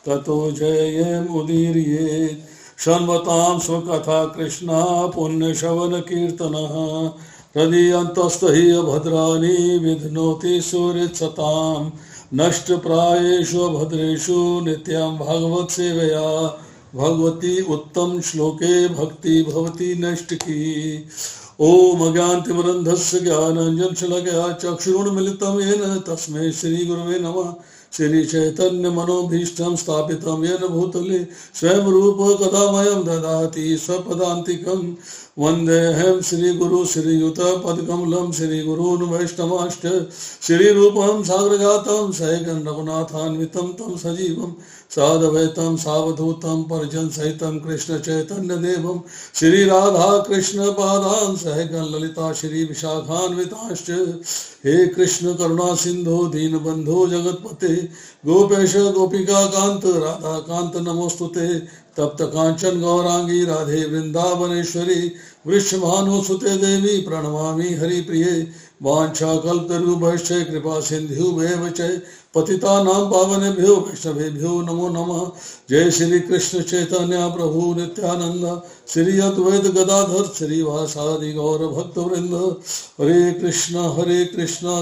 ततो जयमुदीरयेत् शृण्वतां स्वकथा कृष्णा पुण्यश्रवण कीर्तनः हृदयन्तस्थ हि अभद्राणि विध्नोति सुहृत्सतां नष्टप्रायेषु भद्रेषु नित्यं भगवत् सेवया भगवती उत्तम श्लोके भक्ति भवति नष्टकी। ओम अज्ञानतिमिरन्धस्य ज्ञानाञ्जनशलाकया चक्षुरुन्मिलितं येन तस्मै श्रीगुरवे नमः। श्री चैतन्य मनोभीष्टं स्थापितं येन भूतले स्वयं रूप कदा मह्यं ददाति स्वपदान्तिकं वन्देऽहं श्रीगुरु श्रीयुत पदकमलं श्रीगुरून् वैष्णवांश्च श्रीरूपं साग्रजातं सैकं रघुनाथान्वितं तं सजीवं साद्वैतं सावधूतं परिजनसहितं कृष्णचैतन्यदेवं श्रीराधा कृष्णपादान् सहगं ललिता श्रीविशाखान्वितांश्च। हे कृष्ण करुणा सिंधु दीनबंधु जगतपते गोपेश गोपिका कांत राधा कांत नमोस्तुते। तप्त कांचन गौरांगी राधे वृंदावनेश्वरी वृषभानुसुते देवी प्रणमामि हरिप्रिये। वाञ्छाकल्पतरुभ्यश्च कृपा सिन्धुभ्येव च पतितानां पावनेभ्यो वैष्णवेभ्यो नमो नमः। जय श्री कृष्ण चैतन्य प्रभु नित्यानंद श्री अद्वैत गदाधर श्रीवासादि गौर भक्तवृंद। हरे कृष्ण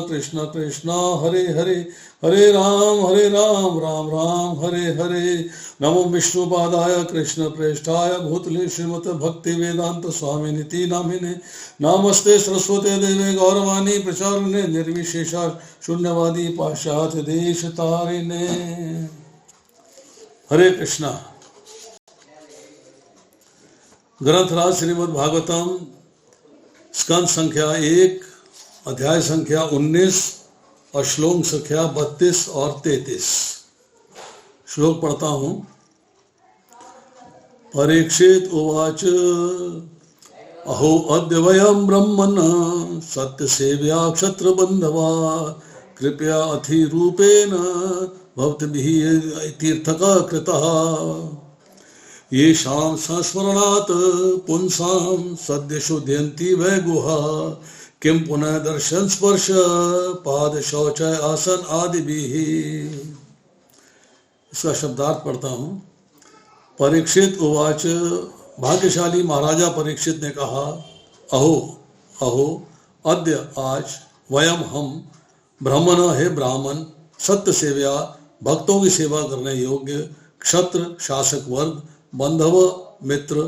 कृष्ण कृष्ण हरे हरे हरे राम राम राम हरे हरे। नमो विष्णुपादाय कृष्ण प्रेष्ठाय भूतले श्रीमते भक्ति वेदांत स्वामिनिति नामिने नमस्ते सरस्वते देवे गौरवाणी प्रचारिणे निर्विशेषा शून्यवादी पाश्चात्य देश तारिणे। हरे कृष्णा। ग्रंथराज श्रीमद् भागवतम स्कंद संख्या 1 अध्याय संख्या 19 और श्लोक संख्या 32 और 33। श्लोक पढ़ता हूं। परीक्षित उवाच अहो अद्य वयं ब्रह्मन् सत्यसेव्या क्षत्रबन्धवा कृपया अतिरूपेण भवद्भिः तीर्थका कृतः। येषां संस्मरणात् पुंसां सद्य शुद्धयन्ति वै गुहा किं पुनः दर्शन स्पर्श पाद शौच आसन आदि भी। इसका शब्दार्थ पढ़ता हूँ। परीक्षित उवाच भाग्यशाली महाराजा परीक्षित ने कहा अहो अहो अद्य आज वयम हम ब्राह्मण है ब्राह्मण सत्य सेव्या भक्तों की सेवा करने योग्य क्षत्र शासक वर्ग बंधव मित्र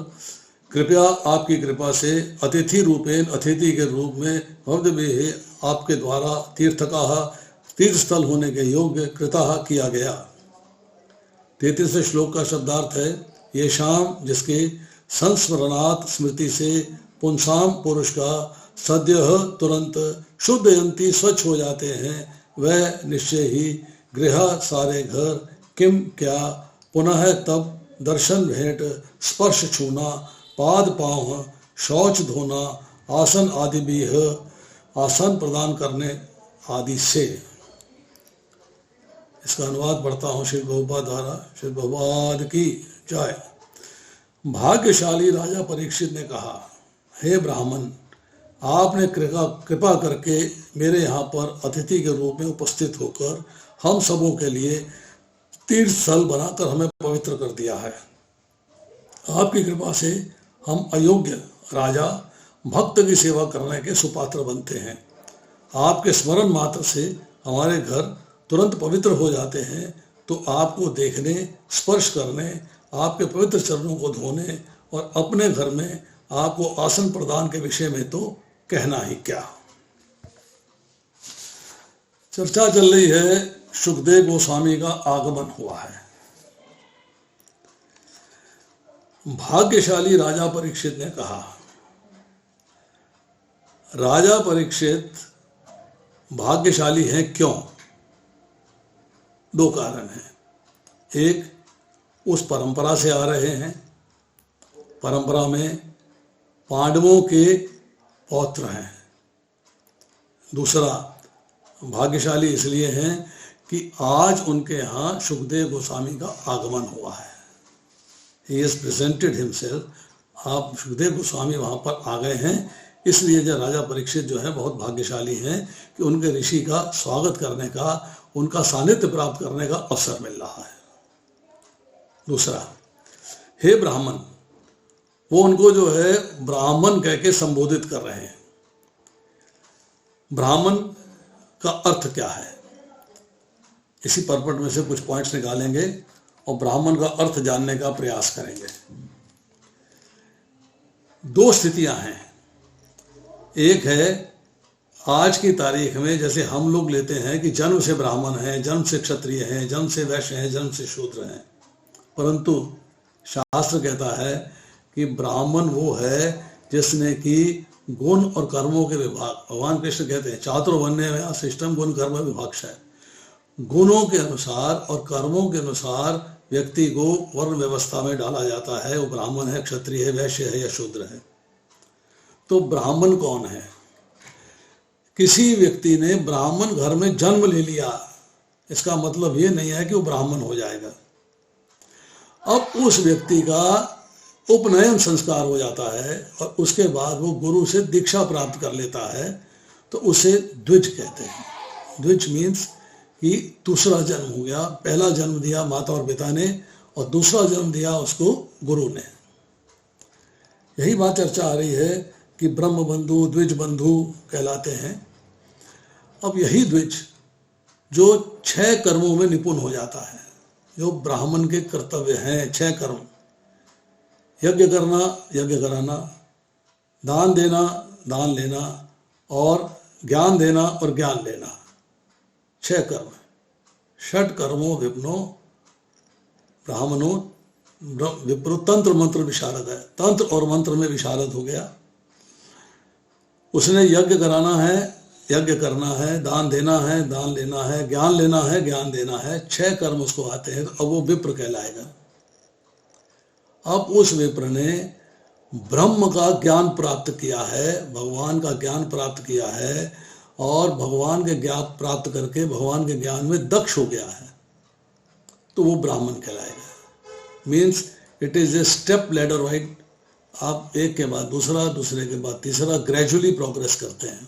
कृपया आपकी कृपा से अतिथि रूपेण अतिथि के रूप में भवद्भिः आपके द्वारा तीर्थकाः तीर्थस्थल होने के योग्य कृतः किया गया। 33वें श्लोक का शब्दार्थ है ये शाम जिसके संस्मरणात् स्मृति से पुंसाम पुरुष का सद्य तुरंत शुद्धयंती स्वच्छ हो जाते हैं वह निश्चय ही गृह सारे घर किम क्या पुनः तब दर्शन भेंट स्पर्श छूना पाद पांव शौच धोना आसन आदि भी है आसन प्रदान करने आदि से। इसका अनुवाद पढ़ता हूँ श्री प्रभुपाद द्वारा। श्री प्रभुपाद की जय। भाग्यशाली राजा परीक्षित ने कहा हे ब्राह्मण आपने कृपा करके मेरे यहाँ पर अतिथि के रूप में उपस्थित होकर हम सबों के लिए तीर्थ स्थल बनाकर हमें पवित्र कर दिया है। आपकी कृपा से हम अयोग्य राजा भक्त की सेवा करने के सुपात्र बनते हैं। आपके स्मरण मात्र से हमारे घर तुरंत पवित्र हो जाते हैं तो आपको देखने स्पर्श करने आपके पवित्र चरणों को धोने और अपने घर में आपको आसन प्रदान के विषय में तो कहना ही क्या। चर्चा चल रही है सुखदेव गोस्वामी का आगमन हुआ है। भाग्यशाली राजा परीक्षित ने कहा राजा परीक्षित भाग्यशाली हैं क्यों? 2 कारण हैं। एक उस परंपरा से आ रहे हैं, परंपरा में पांडवों के पौत्र हैं। दूसरा भाग्यशाली इसलिए हैं कि आज उनके यहाँ सुखदेव गोस्वामी का आगमन हुआ है। He has presented himself। आप सुखदेव गोस्वामी वहाँ पर आ गए हैं, इसलिए जो राजा परीक्षित जो है बहुत भाग्यशाली हैं कि उनके ऋषि का स्वागत करने का उनका सानिध्य प्राप्त करने का अवसर मिल रहा है। दूसरा, हे ब्राह्मण, वो उनको जो है ब्राह्मण कह के संबोधित कर रहे हैं। ब्राह्मण का अर्थ क्या है, इसी पर्पट में से कुछ पॉइंट्स निकालेंगे और ब्राह्मण का अर्थ जानने का प्रयास करेंगे। दो स्थितियां हैं। एक है आज की तारीख में, जैसे हम लोग लेते हैं कि जन्म से ब्राह्मण हैं, जन्म से क्षत्रिय हैं, जन्म से वैश्य हैं, जन्म से शूद्र हैं, परंतु शास्त्र कहता है कि ब्राह्मण वो है जिसने कि गुण और कर्मों के विभाग, भगवान कृष्ण कहते हैं चातुर्वर्ण्य सिस्टम गुण कर्म विभाग है, गुणों के अनुसार और कर्मों के अनुसार व्यक्ति को वर्ण व्यवस्था में डाला जाता है। वो ब्राह्मण है, क्षत्रिय है, वैश्य है या शूद्र है। तो ब्राह्मण कौन है? किसी व्यक्ति ने ब्राह्मण घर में जन्म ले लिया, इसका मतलब ये नहीं है कि वो ब्राह्मण हो जाएगा। अब उस व्यक्ति का उपनयन संस्कार हो जाता है और उसके बाद वो गुरु से दीक्षा प्राप्त कर लेता है, तो उसे द्विज कहते हैं। द्विज मीन्स कि दूसरा जन्म हो गया। पहला जन्म दिया माता और पिता ने और दूसरा जन्म दिया उसको गुरु ने। यही बात चर्चा आ रही है कि ब्रह्म बंधु द्विज बंधु कहलाते हैं। अब यही द्विज जो 6 कर्मों में निपुण हो जाता है, जो ब्राह्मण के कर्तव्य हैं 6 कर्म, यज्ञ करना, यज्ञ कराना, दान देना, दान लेना और ज्ञान देना और ज्ञान लेना, 6 कर्म। 6 कर्मों विप्नो ब्राह्मणों विप्रो तंत्र मंत्र विशारद है, तंत्र और मंत्र में विशारद हो गया। उसने यज्ञ कराना है, यज्ञ करना है, दान देना है, दान लेना है, ज्ञान लेना है, ज्ञान देना है, 6 कर्म उसको आते हैं, तो अब वो विप्र कहलाएगा। अब उस विप्र ने ब्रह्म का ज्ञान प्राप्त किया है, भगवान का ज्ञान प्राप्त किया है और भगवान के ज्ञान प्राप्त करके भगवान के ज्ञान में दक्ष हो गया है, तो वो ब्राह्मण कहलाएगा। Means it is a step ladder wise. आप एक के बाद दूसरा, दूसरे के बाद तीसरा, ग्रेजुअली प्रोग्रेस करते हैं।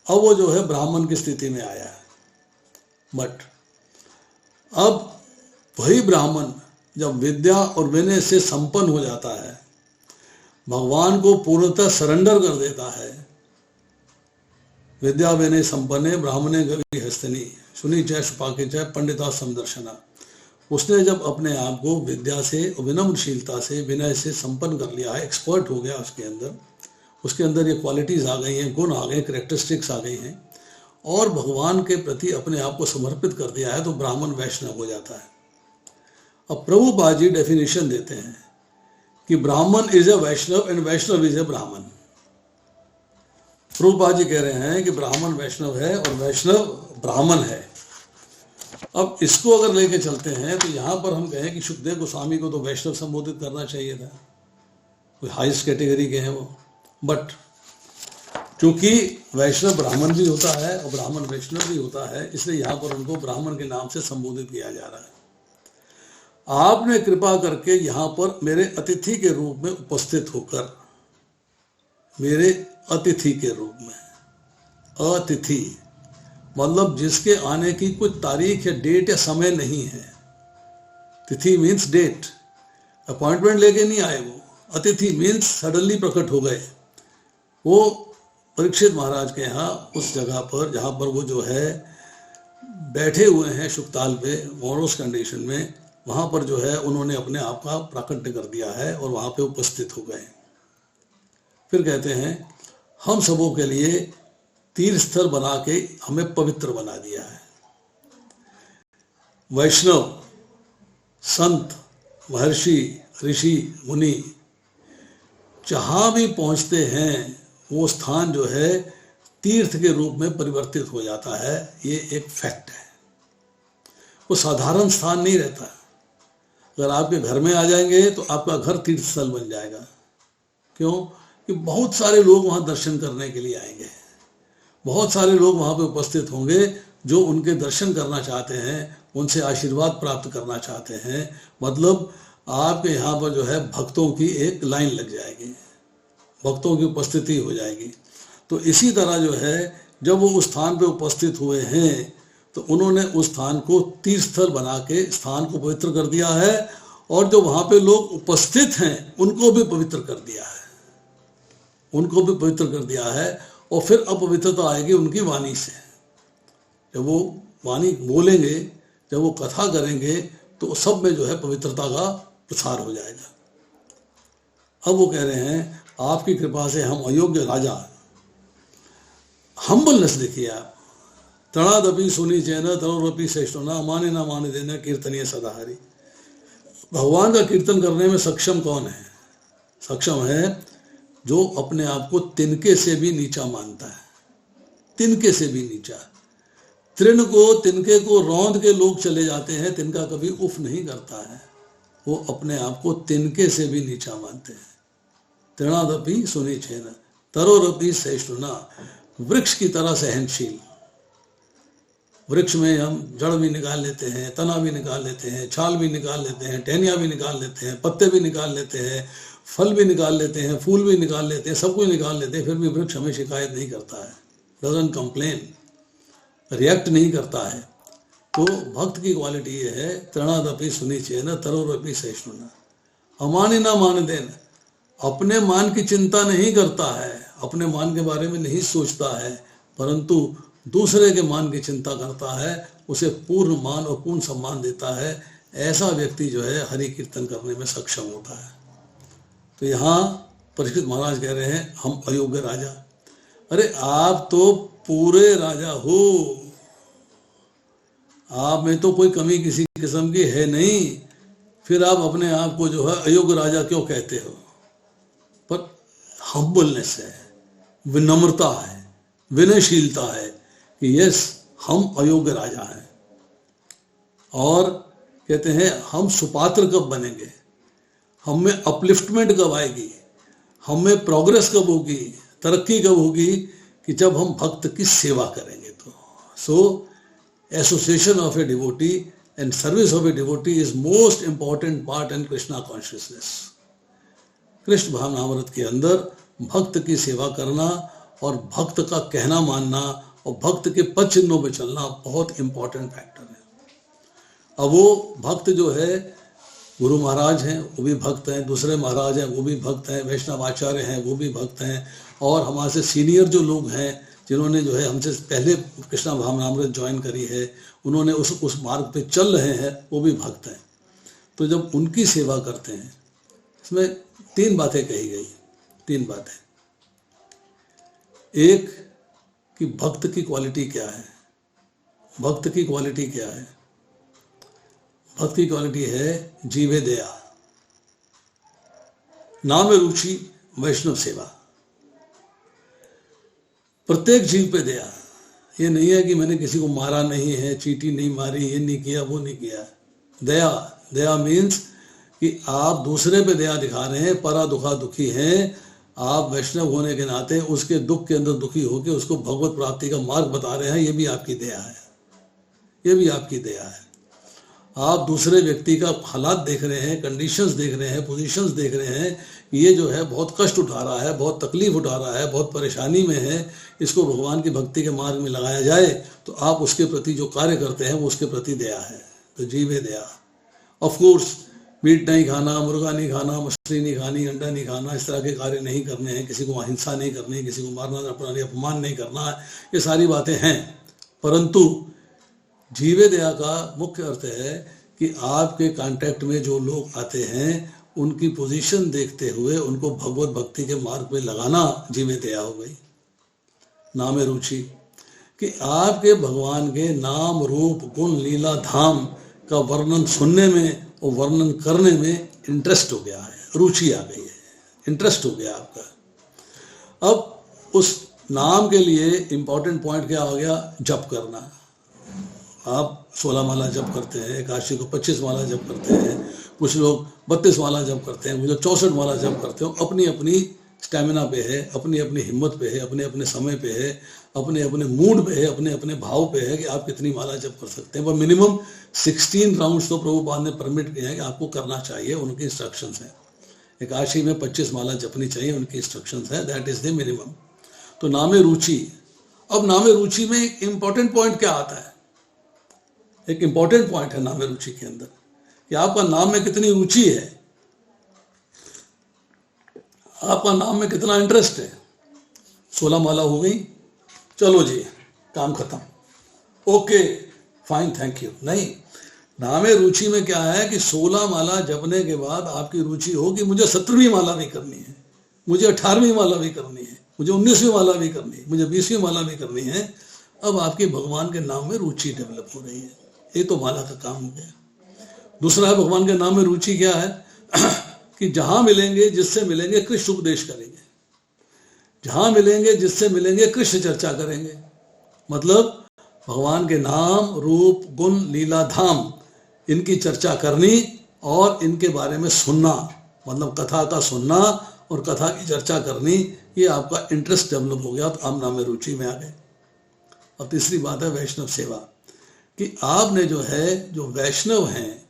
अब वो जो है ब्राह्मण की स्थिति में आया है। बट अब वही ब्राह्मण जब विद्या और विनय से संपन्न हो जाता है, भगवान को पूर्णतः सरेंडर कर देता है, विद्या विनय संपन्ने ब्राह्मणे गवी हस्तनी सुनी जय सुपाके जय पंडिता समदर्शना। उसने जब अपने आप को विद्या से, विनम्रशीलता से, विनय से संपन्न कर लिया है, एक्सपर्ट हो गया उसके अंदर ये क्वालिटीज आ गई हैं, गुण आ गए, करेक्टरिस्टिक्स आ गई हैं और भगवान के प्रति अपने आप को समर्पित कर दिया है, तो ब्राह्मण वैष्णव हो जाता है। अब प्रभुपाद जी डेफिनेशन देते हैं कि Brahmin is a Vaishnava and Vaishnava is a Brahmin. Prabhupada जी कह रहे हैं कि ब्राह्मण वैष्णव है और वैष्णव ब्राह्मण है। अब इसको अगर लेके चलते हैं तो यहां पर हम कहें कि सुखदेव गोस्वामी को तो वैष्णव संबोधित करना चाहिए था, कोई हाईएस्ट कैटेगरी के हैं वो। बट चूंकि वैष्णव ब्राह्मण भी होता है और ब्राह्मण वैष्णव भी होता है, इसलिए यहां पर उनको ब्राह्मण के नाम से संबोधित किया जा रहा है। आपने कृपा करके यहां पर मेरे अतिथि के रूप में उपस्थित होकर, मेरे अतिथि के रूप में, अतिथि मतलब जिसके आने की कोई तारीख या डेट या समय नहीं है। तिथि मीन्स डेट, अपॉइंटमेंट लेके नहीं आए वो। अतिथि मीन्स सडनली प्रकट हो गए। वो परीक्षित महाराज के यहाँ उस जगह पर जहाँ पर वो जो है बैठे हुए हैं शुकताल पे मॉरोस कंडीशन में, वहाँ पर जो है उन्होंने अपने आप का प्राकट्य कर दिया है और वहाँ पे उपस्थित हो गए। फिर कहते हैं हम सबों के लिए तीर्थ स्थल बना के हमें पवित्र बना दिया है। वैष्णव, संत, महर्षि, ऋषि, मुनि जहाँ भी पहुँचते हैं वो स्थान जो है तीर्थ के रूप में परिवर्तित हो जाता है। ये एक फैक्ट है, वो साधारण स्थान नहीं रहता। अगर आपके घर में आ जाएंगे तो आपका घर तीर्थ स्थल बन जाएगा। क्यों? कि बहुत सारे लोग वहाँ दर्शन करने के लिए आएंगे, बहुत सारे लोग वहाँ पे उपस्थित होंगे जो उनके दर्शन करना चाहते हैं, उनसे आशीर्वाद प्राप्त करना चाहते हैं। मतलब आपके यहाँ पर जो है भक्तों की एक लाइन लग जाएगी, भक्तों की उपस्थिति हो जाएगी। तो इसी तरह जो है जब वो उस स्थान पे उपस्थित हुए हैं तो उन्होंने उस स्थान को तीर्थ स्थल बना के स्थान को पवित्र कर दिया है, और जो वहां पे लोग उपस्थित हैं उनको भी पवित्र कर दिया है, उनको भी पवित्र कर दिया है। और फिर अपवित्रता आएगी उनकी वाणी से। जब वो वाणी बोलेंगे, जब वो कथा करेंगे, तो सब में जो है पवित्रता का प्रसार हो जाएगा। अब वो कह रहे हैं आपकी कृपा से हम अयोग्य राजा, हम्बलनेस देखिए आप, तणादपि सुनी चैन तरोरपि श्रेष्ठोना माने ना माने देना कीर्तनीय सदाहरी। भगवान का कीर्तन करने में सक्षम कौन है? सक्षम है जो अपने आप को तिनके से भी नीचा मानता है, तिनके से भी नीचा। तृण को, तिनके को रौंद के लोग चले जाते हैं, तिनका कभी उफ नहीं करता है, वो अपने आप को तिनके से भी नीचा मानते हैं। तृणादपि सुनी छेन तरोरपि सहिष्णुना, वृक्ष की तरह सहनशील। वृक्ष में हम जड़ भी निकाल लेते हैं, तना भी निकाल लेते हैं, छाल भी निकाल लेते हैं, टहनियाँ भी निकाल लेते हैं, पत्ते भी निकाल लेते हैं, फल भी निकाल लेते हैं, फूल भी निकाल लेते हैं, सब कुछ निकाल लेते हैं, फिर भी वृक्ष हमें शिकायत नहीं करता है, डजंट कंप्लेन, रिएक्ट नहीं करता है। तो भक्त की क्वालिटी ये है, तृणादपि सुनी चेन तरोरपि सहिष्णुना, अमानि ना मान देन, अपने मान की चिंता नहीं करता है, अपने मान के बारे में नहीं सोचता है, परंतु दूसरे के मान की चिंता करता है, उसे पूर्ण मान और पूर्ण सम्मान देता है। ऐसा व्यक्ति जो है हरि कीर्तन करने में सक्षम होता है। तो यहाँ परीक्षित महाराज कह रहे हैं हम अयोग्य राजा। अरे आप तो पूरे राजा हो, आप में तो कोई कमी किसी किस्म की है नहीं, फिर आप अपने आप को जो है अयोग्य राजा क्यों कहते हो? पर हम्बलनेस है, विनम्रता है, विनयशीलता है कि यस हम अयोग्य राजा हैं। और कहते हैं हम सुपात्र कब बनेंगे, हम में अपलिफ्टमेंट कब आएगी, हम में प्रोग्रेस कब होगी, तरक्की कब होगी, कि जब हम भक्त की सेवा करेंगे। तो so association of a devotee and service of a devotee is most important part in Krishna consciousness. Krishna भावनामृत के अंदर भक्त की सेवा करना और भक्त का कहना मानना और भक्त के पद चिन्हों पर चलना बहुत इंपॉर्टेंट फैक्टर है। अब वो भक्त जो है, गुरु महाराज हैं वो भी भक्त हैं, दूसरे महाराज हैं वो भी भक्त हैं, वैष्णव आचार्य हैं वो भी भक्त हैं, और हमारे से सीनियर जो लोग हैं जिन्होंने जो है हमसे पहले कृष्णा भावनामृत ज्वाइन करी है, उन्होंने उस मार्ग पे चल रहे हैं, वो भी भक्त हैं। तो जब उनकी सेवा करते हैं, इसमें तीन बातें कही गई, तीन बातें। एक कि भक्त की क्वालिटी क्या है, भक्त की क्वालिटी क्या है? भक्त की क्वालिटी है जीवे दया, नाम रुचि, वैष्णव सेवा। प्रत्येक जीव पे दया। ये नहीं है कि मैंने किसी को मारा नहीं है, चींटी नहीं मारी, ये नहीं किया, वो नहीं किया। दया, दया मीन्स कि आप दूसरे पे दया दिखा रहे हैं, परा दुखा दुखी हैं, आप वैष्णव होने के नाते उसके दुख के अंदर दुखी होकर उसको भगवत प्राप्ति का मार्ग बता रहे हैं, ये भी आपकी दया है, ये भी आपकी दया है। आप दूसरे व्यक्ति का हालात देख रहे हैं, कंडीशंस देख रहे हैं, पोजीशंस देख रहे हैं, ये जो है बहुत कष्ट उठा रहा है, बहुत तकलीफ उठा रहा है, बहुत परेशानी में है, इसको भगवान की भक्ति के मार्ग में लगाया जाए, तो आप उसके प्रति जो कार्य करते हैं वो उसके प्रति दया है। तो जीवे दया। ऑफ कोर्स मीट नहीं खाना, मुर्गा नहीं खाना, मछली नहीं खानी, अंडा नहीं खाना, इस तरह के कार्य नहीं करने हैं, किसी को अहिंसा नहीं करनी, किसी को मारना, अपमान नहीं करना, ये सारी बातें हैं। परंतु जीवे दया का मुख्य अर्थ है कि आपके कांटेक्ट में जो लोग आते हैं उनकी पोजीशन देखते हुए उनको भगवत भक्ति के मार्ग में लगाना जीवे दया हो गई। नाम रुचि, कि आपके भगवान के नाम रूप गुण लीला धाम का वर्णन सुनने में और वर्णन करने में इंटरेस्ट हो गया है, रुचि आ गई है, इंटरेस्ट हो गया आपका। अब उस नाम के लिए इंपॉर्टेंट पॉइंट क्या हो गया? जप करना। आप 16 माला जप करते हैं, एकादशी को 25 माला जप करते हैं, कुछ लोग 32 माला जप करते हैं, मुझे 64 माला जप करते हो। अपनी अपनी स्टैमिना पे है, अपनी अपनी हिम्मत पे है, अपने अपने समय पे है, अपने अपने मूड पे है, अपने अपने भाव पे है कि आप कितनी माला जप कर सकते हैं। पर मिनिमम 16 राउंड्स तो प्रभुपाद ने परमिट किया है कि आपको करना चाहिए, उनकी इंस्ट्रक्शंस हैं। एकादशी में 25 माला जपनी चाहिए, उनकी इंस्ट्रक्शंस है, दैट इज द मिनिमम। तो नामे रुचि। अब नामे रुचि में एक इंपॉर्टेंट पॉइंट क्या आता है? एक इंपॉर्टेंट पॉइंट है नाम रुचि के अंदर कि आपका नाम में कितनी रुचि है, आपका नाम में कितना इंटरेस्ट है। 16 माला हो गई, चलो जी काम खत्म, ओके फाइन थैंक यू। नहीं, नाम रुचि में क्या है कि 16 माला जपने के बाद आपकी रुचि हो कि मुझे 17वीं माला भी करनी है, मुझे 18वीं माला भी करनी है, मुझे 19वीं माला भी करनी है, मुझे 20वीं माला भी करनी है। अब आपकी भगवान के नाम में रुचि डेवलप हो रही है। ये तो माला का काम हो गया। दूसरा है भगवान के नाम में रुचि क्या है कि जहां मिलेंगे, जिससे मिलेंगे कृष्ण उपदेश करेंगे, जहां मिलेंगे जिससे मिलेंगे कृष्ण चर्चा करेंगे। मतलब भगवान के नाम, रूप, गुण, लीला, धाम, इनकी चर्चा करनी और इनके बारे में सुनना, मतलब कथा का सुनना और कथा की चर्चा करनी, ये आपका इंटरेस्ट डेवलप हो गया तो आप नाम में रुचि में आ गए। और तीसरी बात है वैष्णव सेवा, कि आपने जो है, जो वैष्णव हैं,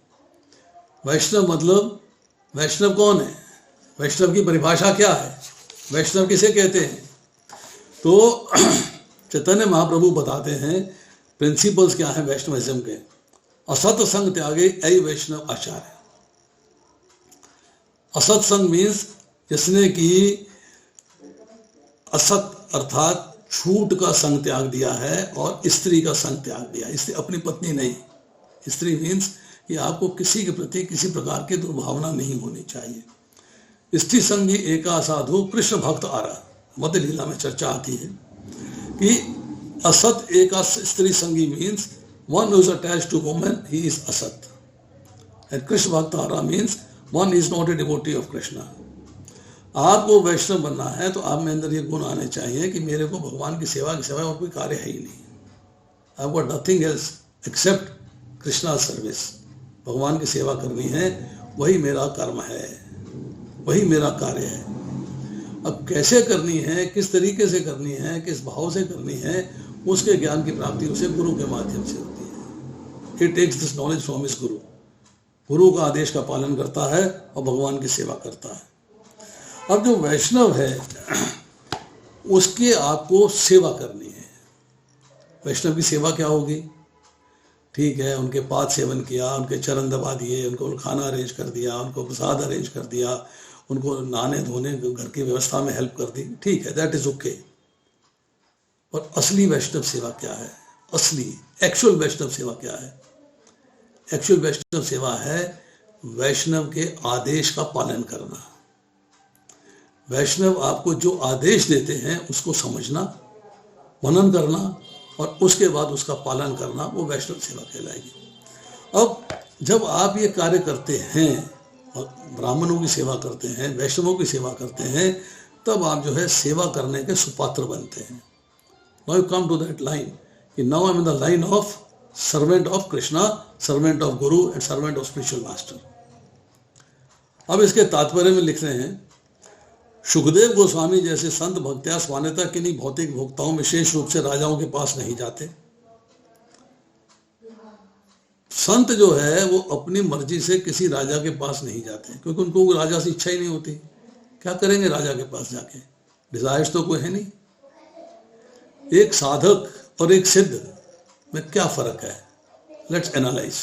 वैष्णव मतलब वैष्णव कौन है, वैष्णव की परिभाषा क्या है, वैष्णव किसे कहते हैं। तो चैतन्य महाप्रभु बताते हैं प्रिंसिपल्स क्या है वैष्णविज्म के। असत संग त्यागे ऐ वैष्णव आचार्य। असत संग मीन्स जिसने कि असत अर्थात छूट का संग त्याग दिया है और स्त्री का संग त्याग दिया। स्त्री अपनी पत्नी नहीं, स्त्री मीन्स कि आपको किसी के प्रति किसी प्रकार की दुर्भावना नहीं होनी चाहिए। स्त्री संगी एका साधु कृष्ण भक्त आरा, मध्य लीला में चर्चा आती है कि असत एका स्त्री संगी means one who is attached to woman, he is asat, and Krishna Bhaktara means one is not a devotee of Krishna. आपको वैष्णव बनना है तो आप में अंदर ये गुण आने चाहिए कि मेरे को भगवान की सेवा और कोई कार्य है ही नहीं, I've got nothing else except Krishna service. भगवान की सेवा करनी है, वही मेरा कर्म है, वही मेरा कार्य है। अब कैसे करनी है, किस तरीके से करनी है, किस भाव से करनी है, उसके ज्ञान की प्राप्ति उसे गुरु के माध्यम से होती है। He takes this knowledge from his गुरु, गुरु का आदेश का पालन करता है और भगवान की सेवा करता है। अब जो वैष्णव है उसके आपको सेवा करनी है। वैष्णव की सेवा क्या होगी, ठीक है, उनके पाद सेवन किया, उनके चरण दबा दिए, उनको खाना अरेंज कर दिया, उनको प्रसाद अरेंज कर दिया, उनको नहाने धोने घर की व्यवस्था में हेल्प कर दी, ठीक है, दैट इज ओके। और असली वैष्णव सेवा क्या है, असली एक्चुअल वैष्णव सेवा क्या है। एक्चुअल वैष्णव सेवा है वैष्णव के आदेश का पालन करना। वैष्णव आपको जो आदेश देते हैं उसको समझना, मनन करना और उसके बाद उसका पालन करना, वो वैष्णव सेवा कहलाएगी। अब जब आप ये कार्य करते हैं और ब्राह्मणों की सेवा करते हैं, वैष्णवों की सेवा करते हैं, तब आप जो है सेवा करने के सुपात्र बनते हैं। Now you come to that line कि now I am in the line of servant of Krishna, servant of Guru and servant of spiritual master। अब इसके तात्पर्य में लिख रहे हैं, सुखदेव गोस्वामी जैसे संत भक्त्या स्वान्यता किन्हीं भौतिक भोक्ताओं, विशेष रूप से राजाओं के पास नहीं जाते। संत जो है वो अपनी मर्जी से किसी राजा के पास नहीं जाते, क्योंकि उनको राजा से इच्छा ही नहीं होती। क्या करेंगे राजा के पास जाके, डिजायर्स तो कोई है नहीं। एक साधक और एक सिद्ध में क्या फर्क है, लेट्स एनालाइज।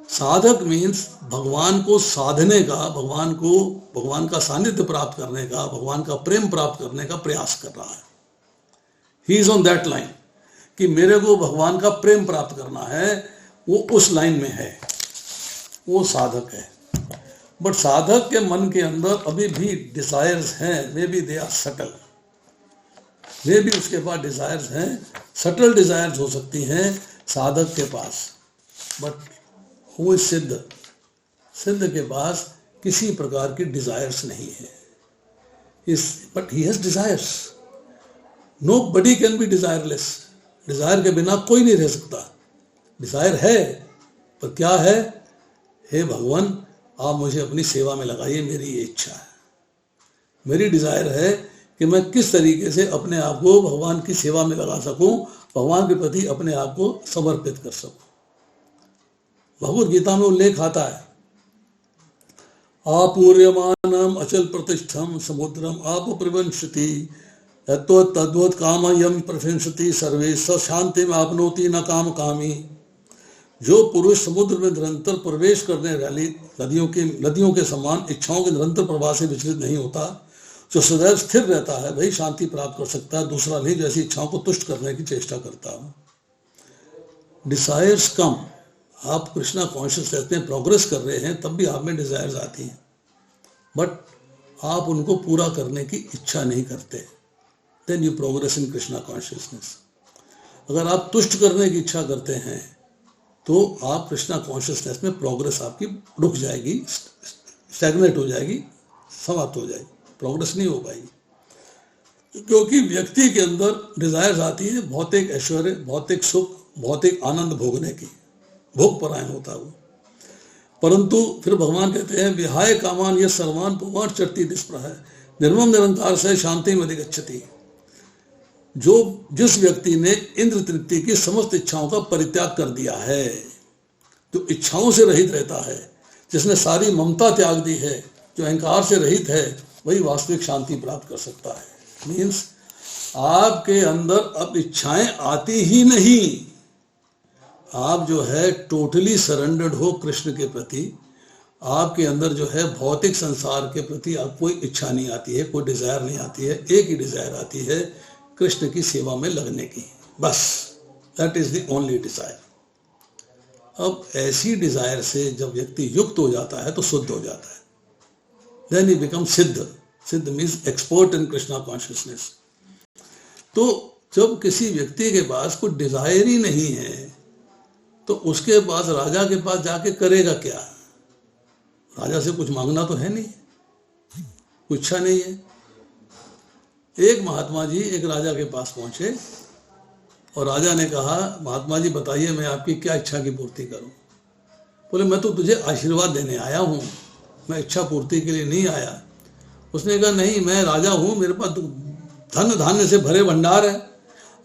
साधक मीन्स भगवान को साधने का, भगवान का सानिध्य प्राप्त करने का, भगवान का प्रेम प्राप्त करने का प्रयास कर रहा है। He is on that line कि मेरे को भगवान का प्रेम प्राप्त करना है, वो उस लाइन में है, वो साधक है। बट साधक के मन के अंदर अभी भी डिजायर्स हैं, may be they are subtle, वे भी उसके पास डिजायर्स हैं, सटल डिजायर्स हो सकती हैं साधक के पास। बट वो सिद्ध, सिद्ध के पास किसी प्रकार की डिजायर्स नहीं है। But he has desires, nobody can be desireless. Desire के बिना कोई नहीं रह सकता। डिजायर है, पर क्या है, हे भगवान आप मुझे अपनी सेवा में लगाइए, मेरी ये इच्छा है, मेरी डिजायर है कि मैं किस तरीके से अपने आप को भगवान की सेवा में लगा सकूं, भगवान के प्रति अपने आप को समर्पित कर सकूं। भगवद गीता में उल्लेख आता है, आपूर्यमानम अचल प्रतिष्ठम समुद्रम आप प्रवंशति तद्वत काम यम प्रफिंसति सर्वे स शांति में आपनोति न काम कामी। जो पुरुष समुद्र में निरंतर प्रवेश करने वाली नदियों के समान इच्छाओं के निरंतर प्रवाह से विचलित नहीं होता, जो सदैव स्थिर रहता है, वही शांति प्राप्त कर सकता है, दूसरा नहीं जो ऐसी इच्छाओं को तुष्ट करने की चेष्टा करता है। डिजायर्स कम, आप कृष्णा कॉन्शियसनेस में प्रोग्रेस कर रहे हैं तब भी आप में डिजायर्स आती हैं, बट आप उनको पूरा करने की इच्छा नहीं करते, then you progress in Krishna consciousness. अगर आप तुष्ट करने की इच्छा करते हैं तो आप कृष्णा कॉन्शियसनेस में प्रोग्रेस आपकी रुक जाएगी, स्टैग्नेट हो जाएगी, समाप्त हो जाएगी, प्रोग्रेस नहीं हो पाएगी। क्योंकि व्यक्ति के अंदर डिजायर्स आती है भौतिक ऐश्वर्य, भौतिक सुख, भौतिक आनंद भोगने की, भोग परायण होता है वो। परंतु फिर भगवान कहते हैं विहाय कामान ये सर्वान पुमान चरती निष्प्रह है निर्मम निरंकार से शांति में अधिगच्छति। जो जिस व्यक्ति ने इंद्र तृप्ति की समस्त इच्छाओं का परित्याग कर दिया है, जो इच्छाओं से रहित रहता है, जिसने सारी ममता त्याग दी है, जो अहंकार से रहित है, वही वास्तविक शांति प्राप्त कर सकता है। मीन्स आपके अंदर अब इच्छाएं आती ही नहीं, आप जो है टोटली सरेंडर्ड हो कृष्ण के प्रति। आपके अंदर जो है भौतिक संसार के प्रति आप कोई इच्छा नहीं आती है, कोई डिजायर नहीं आती है, एक ही डिजायर आती है कृष्ण की सेवा में लगने की, बस that is the only desire. अब ऐसी डिजायर से जब व्यक्ति युक्त हो जाता है तो शुद्ध हो जाता है, देन ही बिकम सिद्ध। सिद्ध means expert in Krishna consciousness. तो जब किसी व्यक्ति के पास कोई डिजायर ही नहीं है तो उसके पास राजा के पास जाके करेगा क्या? राजा से कुछ मांगना तो है नहीं, कुछ इच्छा नहीं है। एक महात्मा जी एक राजा के पास पहुंचे और राजा ने कहा महात्मा जी बताइए मैं आपकी क्या इच्छा की पूर्ति करूं? बोले मैं तो तुझे आशीर्वाद देने आया हूं, मैं इच्छा पूर्ति के लिए नहीं आया। उसने कहा नहीं मैं राजा हूं, मेरे पास धन धान्य से भरे भंडार है,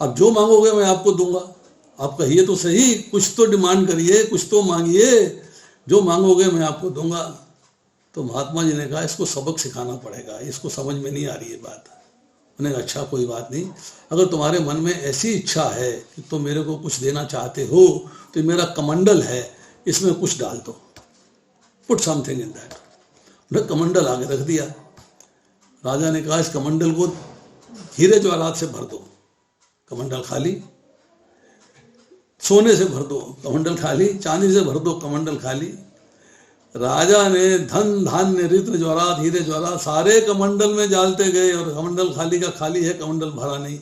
अब जो मांगोगे मैं आपको दूंगा। आप कहिए तो सही, कुछ तो डिमांड करिए, कुछ तो मांगिए, जो मांगोगे मैं आपको दूंगा। तो महात्मा जी ने कहा इसको सबक सिखाना पड़ेगा, इसको समझ में नहीं आ रही है बात। उन्होंने कहा अच्छा कोई बात नहीं, अगर तुम्हारे मन में ऐसी इच्छा है कि तुम मेरे को कुछ देना चाहते हो तो मेरा कमंडल है, इसमें कुछ डाल दो, पुट समथिंग इन दैट। उन्हें कमंडल आगे रख दिया। राजा ने कहा इस कमंडल को हीरे जवाहरात से भर दो, कमंडल खाली। सोने से भर दो, कमंडल खाली। चांदी से भर दो, कमंडल खाली। राजा ने धन धान्य रत्न जवाहरात हीरे जवाहरात सारे कमंडल में डालते गए और कमंडल खाली का खाली है, कमंडल भरा नहीं।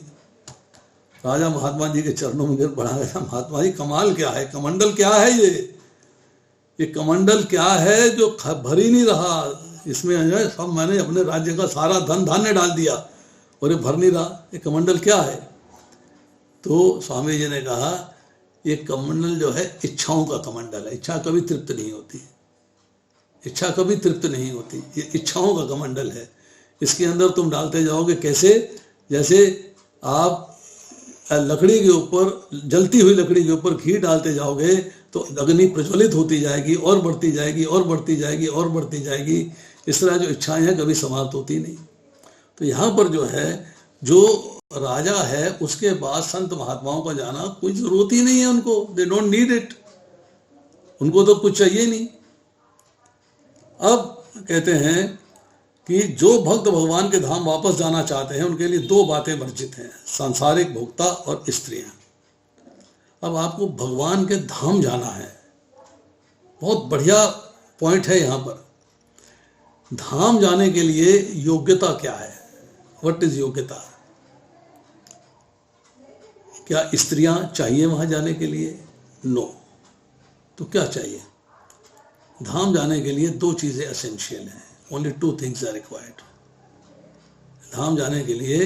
राजा महात्मा जी के चरणों में गिर पड़ा, महात्मा जी कमाल क्या है, कमंडल क्या है ये कमंडल क्या है जो भर ही नहीं रहा, इसमें सब मैंने अपने राज्य का सारा धन धान्य डाल दिया और ये भर नहीं रहा, ये कमंडल क्या है? तो स्वामी जी ने कहा ये कमंडल जो है इच्छाओं का कमंडल है। इच्छा कभी तृप्त नहीं होती, इच्छा कभी तृप्त नहीं होती, ये इच्छाओं का कमंडल है। इसके अंदर तुम डालते जाओगे कैसे? जैसे आप लकड़ी के ऊपर, जलती हुई लकड़ी के ऊपर घी डालते जाओगे तो अग्नि प्रज्वलित होती जाएगी और बढ़ती जाएगी और बढ़ती जाएगी और बढ़ती जाएगी। इस तरह जो इच्छाएं हैं कभी समाप्त होती नहीं। तो यहाँ पर जो है, जो राजा है उसके बाद संत महात्माओं का जाना कोई जरूरत ही नहीं है उनको, दे डोंट नीड इट, उनको तो कुछ चाहिए नहीं। अब कहते हैं कि जो भक्त भगवान के धाम वापस जाना चाहते हैं उनके लिए दो बातें वर्जित हैं, सांसारिक भोक्ता और स्त्रियां। अब आपको भगवान के धाम जाना है, बहुत बढ़िया पॉइंट है यहाँ पर। धाम जाने के लिए योग्यता क्या है? व्हाट इज योग्यता? क्या स्त्रियां चाहिए वहां जाने के लिए? नो। तो क्या चाहिए? धाम जाने के लिए दो चीजें एसेंशियल हैं, only two things are required. धाम जाने के लिए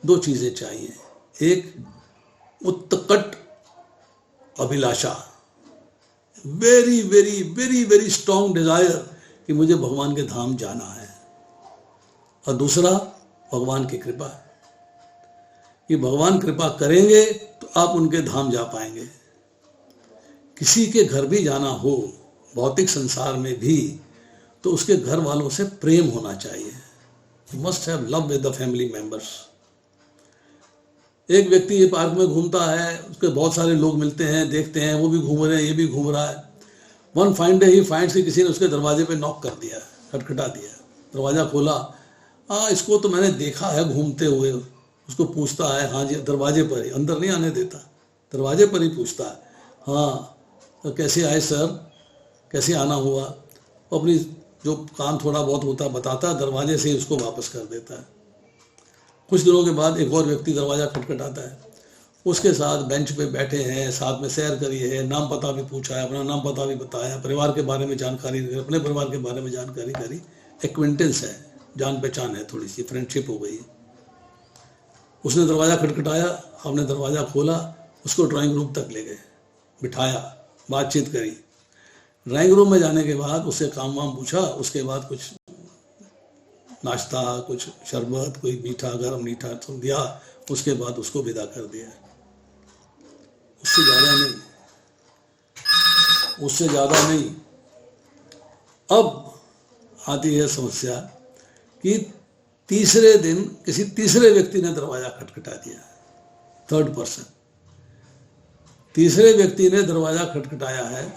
दो चीजें चाहिए, एक उत्कट अभिलाषा, very very very very strong desire कि मुझे भगवान के धाम जाना है, और दूसरा भगवान की कृपा, कि भगवान कृपा करेंगे तो आप उनके धाम जा पाएंगे। किसी के घर भी जाना हो भौतिक संसार में भी, तो उसके घर वालों से प्रेम होना चाहिए। You must have love with the family members. एक व्यक्ति ये पार्क में घूमता है, उसके बहुत सारे लोग मिलते हैं, देखते हैं, वो भी घूम रहे हैं, ये भी घूम रहा है। One fine day he finds कि किसी ने उसके दरवाजे पे नॉक कर दिया, खटखटा दिया। दरवाज़ा खोला, इसको तो मैंने देखा है घूमते हुए। उसको पूछता है, हाँ जी, दरवाजे पर ही, अंदर नहीं आने देता, दरवाजे पर ही पूछता है, हाँ तो कैसे आए सर, कैसे आना हुआ। अपनी जो काम थोड़ा बहुत होता है बताता है, दरवाजे से ही उसको वापस कर देता है। कुछ दिनों के बाद एक और व्यक्ति दरवाज़ा खटखटाता है, उसके साथ बेंच पे बैठे हैं, साथ में सैर करी है, नाम पता भी पूछा है, अपना नाम पता भी बताया, परिवार के बारे में जानकारी, अपने परिवार के बारे में जानकारी करी। एक्विंटेंस है, जान पहचान है, थोड़ी सी फ्रेंडशिप हो गई। उसने दरवाज़ा खटखटाया, हमने दरवाज़ा खोला, उसको ड्राइंग रूम तक ले गए, बिठाया, बातचीत करी। ड्राइंग रूम में जाने के बाद उससे काम वाम पूछा, उसके बाद कुछ नाश्ता, कुछ शरबत, कोई मीठा, गर्म मीठा तो दिया, उसके बाद उसको विदा कर दिया। उससे ज़्यादा नहीं। अब आती है समस्या कि तीसरे दिन किसी तीसरे व्यक्ति ने दरवाज़ा खटखटा दिया, थर्ड पर्सन। तीसरे व्यक्ति ने दरवाज़ा खटखटाया है,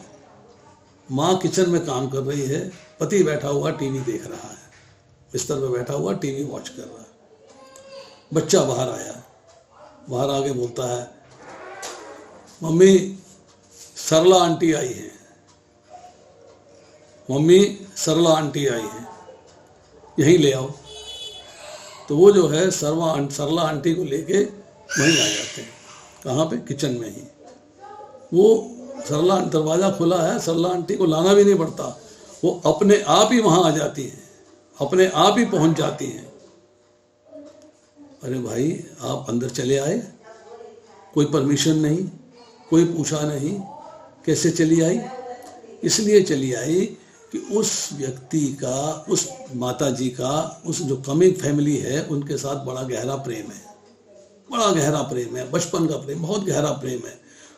माँ किचन में काम कर रही है, पति बैठा हुआ टीवी देख रहा है, बिस्तर पे बैठा हुआ टीवी वॉच कर रहा है। बच्चा बाहर आया, बाहर आके बोलता है, मम्मी सरला आंटी आई है, मम्मी सरला आंटी आई है, यहीं ले आओ। तो वो जो है सरला आंटी को लेके वहीं आ जाते हैं। कहाँ पे? किचन में ही। वो सरला, दरवाज़ा खुला है, सरला आंटी को लाना भी नहीं पड़ता, वो अपने आप ही वहाँ आ जाती हैं, अपने आप ही पहुँच जाती हैं। अरे भाई, आप अंदर चले आए, कोई परमिशन नहीं, कोई पूछा नहीं, कैसे चली आई? इसलिए चली आई कि उस व्यक्ति का, उस माता जी का, उस जो कमिंग फैमिली है उनके साथ बड़ा गहरा प्रेम है, बड़ा गहरा प्रेम है, बचपन का प्रेम, बहुत गहरा प्रेम है।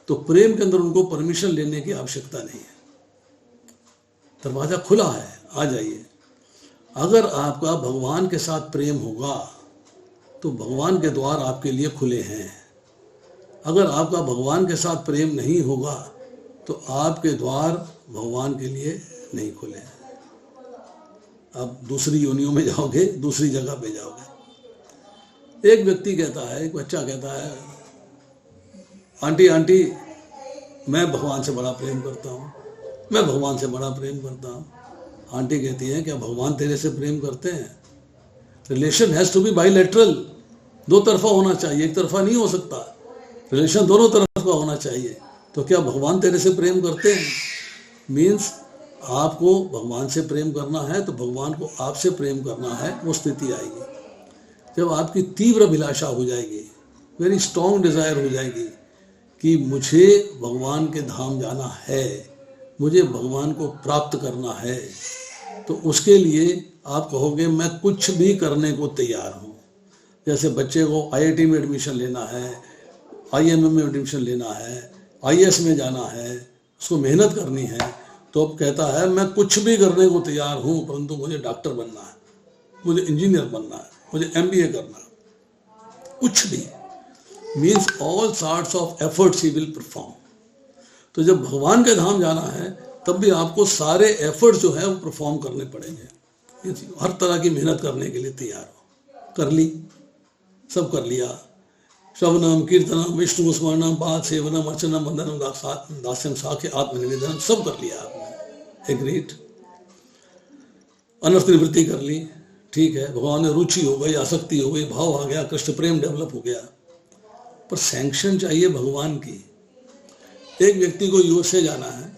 तो प्रेम के अंदर उनको परमिशन लेने की आवश्यकता नहीं है। दरवाज़ा खुला है, आ जाइए। अगर आपका भगवान के साथ प्रेम होगा तो भगवान के द्वार आपके लिए खुले हैं। अगर आपका भगवान के साथ प्रेम नहीं होगा तो आपके द्वार भगवान के लिए नहीं खुले हैं। आप दूसरी योनियों में जाओगे, दूसरी जगह पे जाओगे। एक व्यक्ति कहता है, एक बच्चा कहता है, आंटी आंटी मैं भगवान से बड़ा प्रेम करता हूँ, मैं भगवान से बड़ा प्रेम करता हूँ। आंटी कहती है, क्या भगवान तेरे से प्रेम करते हैं? Relation has to be bilateral, दो तरफा होना चाहिए, एक तरफा नहीं हो सकता। रिलेशन दोनों तरफ का होना चाहिए। तो क्या भगवान तेरे से प्रेम करते हैं? मीन्स आपको भगवान से प्रेम करना है तो भगवान को आपसे प्रेम करना है। वो स्थिति आएगी जब आपकी तीव्र अभिलाषा हो जाएगी, वेरी स्ट्रॉन्ग डिज़ायर हो जाएगी कि मुझे भगवान के धाम जाना है, मुझे भगवान को प्राप्त करना है। तो उसके लिए आप कहोगे मैं कुछ भी करने को तैयार हूँ। जैसे बच्चे को आईआईटी में एडमिशन लेना है, आईएमएम में एडमिशन लेना है, आईएएस में जाना है, उसको मेहनत करनी है, तो अब कहता है मैं कुछ भी करने को तैयार हूँ, परंतु मुझे डॉक्टर बनना है, मुझे इंजीनियर बनना है, मुझे एमबीए करना है। कुछ भी means all sorts of efforts he will perform. तो जब भगवान के धाम जाना है तब भी आपको सारे एफर्ट्स जो है वो परफॉर्म करने पड़ेंगे। हर तरह की मेहनत करने के लिए तैयार हो। कर ली, सब कर लिया। श्रवणम, कीर्तनम, विष्णु स्मरणम, पाद सेवनम, अर्चनम, वंदनम, दास्यम, साख्य, आत्मनिवेदनम, सब कर लिया आपने। एग्रीड। अनर्थ निवृत्ति कर ली, ठीक है, भगवान में रुचि हो गई, आसक्ति हो गई, भाव आ गया, कृष्ण प्रेम डेवलप हो गया। पर सैंक्शन चाहिए भगवान की। एक व्यक्ति को यूएसए जाना है,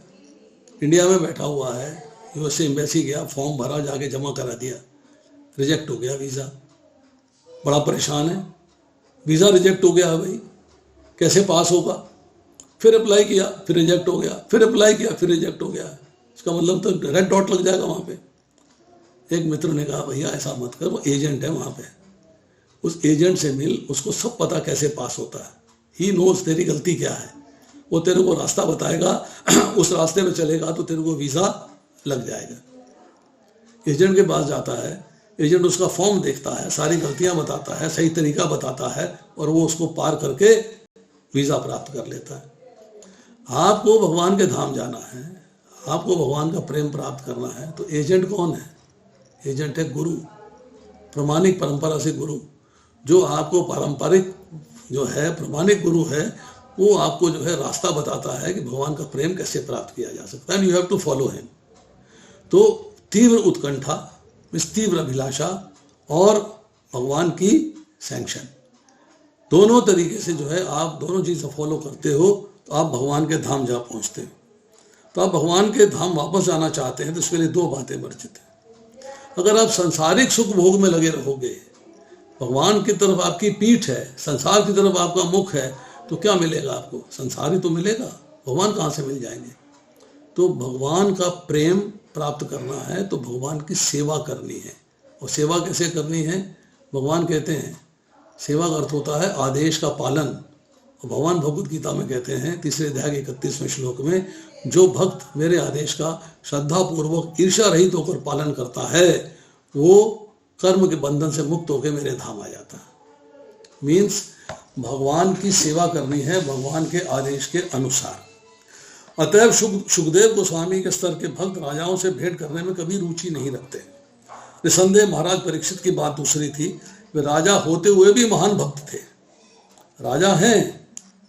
इंडिया में बैठा हुआ है, यूएसए एम्बेसी गया, फॉर्म भरा, जाके जमा करा दिया, रिजेक्ट हो गया वीज़ा। बड़ा परेशान है, वीज़ा रिजेक्ट हो गया भाई, कैसे पास होगा? फिर अप्लाई किया, फिर रिजेक्ट हो गया, फिर अप्लाई किया, फिर रिजेक्ट हो गया। इसका मतलब तो रेड डॉट लग जाएगा वहाँ पे। एक मित्र ने कहा भैया ऐसा मत कर, वो एजेंट है वहाँ पे, उस एजेंट से मिल, उसको सब पता कैसे पास होता है। ही नोज तेरी गलती क्या है, वो तेरे को रास्ता बताएगा, उस रास्ते में चलेगा तो तेरे को वीज़ा लग जाएगा। एजेंट के पास जाता है, एजेंट उसका फॉर्म देखता है, सारी गलतियां बताता है, सही तरीका बताता है और वो उसको पार करके वीज़ा प्राप्त कर लेता है। आपको भगवान के धाम जाना है, आपको भगवान का प्रेम प्राप्त करना है, तो एजेंट कौन है? एजेंट है गुरु, प्रमाणिक परंपरा से गुरु, जो आपको पारंपरिक जो है प्रमाणिक गुरु है, वो आपको जो है रास्ता बताता है कि भगवान का प्रेम कैसे प्राप्त किया जा सकता है। And you have to follow him. तो तीव्र उत्कंठा, तीव्र अभिलाषा और भगवान की सैंक्शन, दोनों तरीके से जो है आप दोनों चीज़ें फॉलो करते हो तो आप भगवान के धाम जा पहुंचते हो। तो आप भगवान के धाम वापस जाना चाहते हैं तो इसके लिए दो बातें वर्जित हैं। अगर आप सांसारिक सुख भोग में लगे रहोगे, भगवान की तरफ आपकी पीठ है, संसार की तरफ आपका मुख है, तो क्या मिलेगा आपको? संसार ही तो मिलेगा, भगवान कहाँ से मिल जाएंगे? तो भगवान का प्रेम प्राप्त करना है तो भगवान की सेवा करनी है। और सेवा कैसे करनी है? भगवान कहते हैं सेवा का अर्थ होता है आदेश का पालन। और भगवान भगवद गीता में कहते हैं 3 अध्याय के 31वें श्लोक में, जो भक्त मेरे आदेश का श्रद्धापूर्वक ईर्ष्या रहित होकर पालन करता है वो कर्म के बंधन से मुक्त होकर मेरे धाम आ जाता है। मीन्स भगवान की सेवा करनी है भगवान के आदेश के अनुसार। अतएव सुखदेव गोस्वामी के स्तर के भक्त राजाओं से भेंट करने में कभी रुचि नहीं रखते। निसंदेह महाराज परीक्षित की बात दूसरी थी, वे राजा होते हुए भी महान भक्त थे। राजा हैं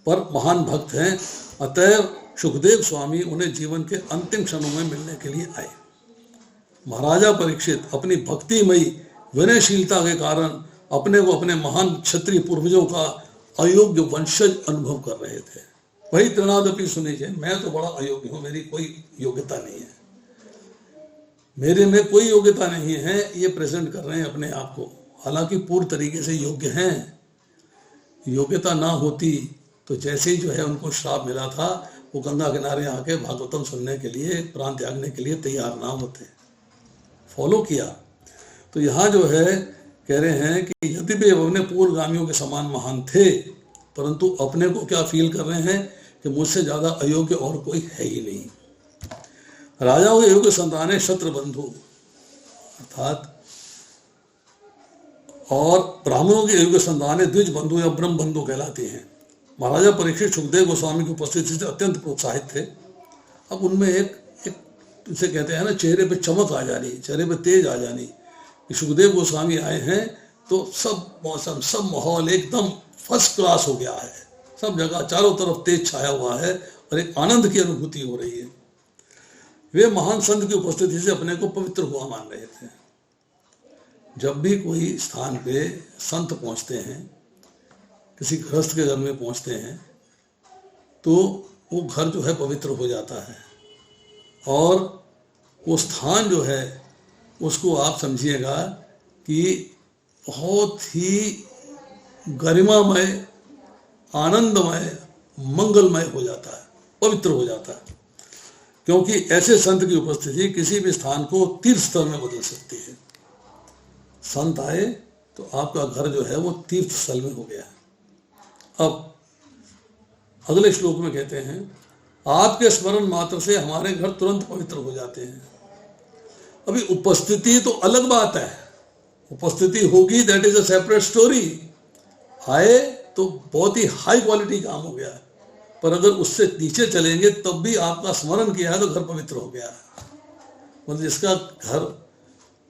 पर महान भक्त हैं। अतएव सुखदेव स्वामी उन्हें जीवन के अंतिम क्षणों में मिलने के लिए आए। महाराजा परीक्षित अपनी भक्तिमयी विनयशीलता के कारण अपने को अपने महान क्षत्रिय पूर्वजों का अयोग्य वंशज अनुभव कर रहे थे। वही तृणादपि सुनीचे, मैं तो बड़ा अयोग्य हूँ, मेरी कोई योग्यता नहीं है, मेरे में कोई योग्यता नहीं है, ये प्रेजेंट कर रहे हैं अपने आप को। हालांकि पूर्ण तरीके से योग्य हैं। योग्यता ना होती तो जैसे ही जो है उनको श्राप मिला था, वो गंगा किनारे आके भागवतम सुनने के लिए, प्राण त्यागने के लिए तैयार ना होते, फॉलो किया। तो यहाँ जो है कह रहे हैं कि यद्यपि अपने पूर्वगामियों के समान महान थे, परंतु अपने को क्या फील कर रहे हैं कि मुझसे ज्यादा अयोग्य और कोई है ही नहीं। राजाओं के योग्य संतानें शत्रुबंधु अर्थात और ब्राह्मणों के योग्य संतानें द्विज बंधु या ब्रह्म बंधु कहलाती हैं। महाराजा परीक्षित सुखदेव गोस्वामी की उपस्थिति से अत्यंत प्रोत्साहित थे। अब उनमें एक इसे कहते हैं ना, चेहरे पे चमक आ जानी, चेहरे पे तेज आ जानी कि सुखदेव गोस्वामी आए हैं तो सब मौसम, सब माहौल एकदम फर्स्ट क्लास हो गया है। सब जगह चारों तरफ तेज छाया हुआ है और एक आनंद की अनुभूति हो रही है। वे महान संत की उपस्थिति से अपने को पवित्र हुआ मान रहे थे। जब भी कोई स्थान पे संत पहुंचते हैं, किसी गृहस्थ के घर में पहुंचते हैं, तो वो घर जो है पवित्र हो जाता है और वो स्थान जो है उसको आप समझिएगा कि बहुत ही गरिमामय, आनंदमय, मंगलमय हो जाता है, पवित्र हो जाता है। क्योंकि ऐसे संत की उपस्थिति किसी भी स्थान को तीर्थ स्थल में बदल सकती है। संत आए तो आपका घर जो है वो तीर्थ स्थल में हो गया। अब अगले श्लोक में कहते हैं, आपके स्मरण मात्र से हमारे घर तुरंत पवित्र हो जाते हैं। अभी उपस्थिति तो अलग बात है, उपस्थिति होगी, that is a separate story. आए तो बहुत ही हाई क्वालिटी काम हो गया, पर अगर उससे नीचे चलेंगे तब भी आपका स्मरण किया है तो घर पवित्र हो गया। मतलब जिसका घर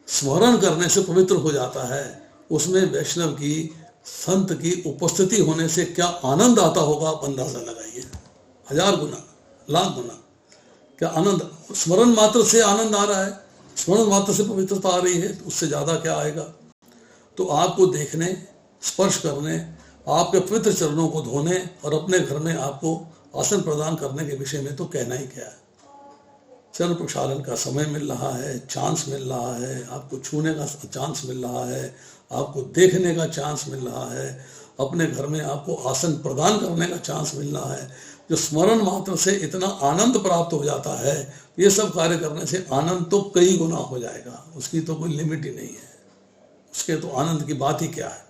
स्मरण करने से पवित्र हो जाता है, उसमें वैष्णव की, संत की उपस्थिति होने से क्या आनंद आता होगा आप अंदाजा लगाइए। 1000 गुना, लाख गुना क्या आनंद। स्मरण मात्र से आनंद आ रहा है, स्मरण मात्र से पवित्रता आ रही है, तो उससे ज्यादा क्या आएगा। तो आपको देखने, स्पर्श करने, आपके पवित्र चरणों को धोने और अपने घर में आपको आसन प्रदान करने के विषय में तो कहना ही क्या है। चरण प्रक्षालन का समय मिल रहा है, चांस मिल रहा है, आपको छूने का चांस मिल रहा है, आपको देखने का चांस मिल रहा है, अपने घर में आपको आसन प्रदान करने का चांस मिल रहा है। जो स्मरण मात्र से इतना आनंद प्राप्त हो जाता है, ये सब कार्य करने से आनंद तो कई गुना हो जाएगा, उसकी तो कोई लिमिट ही नहीं है। उसके तो आनंद की बात ही क्या है।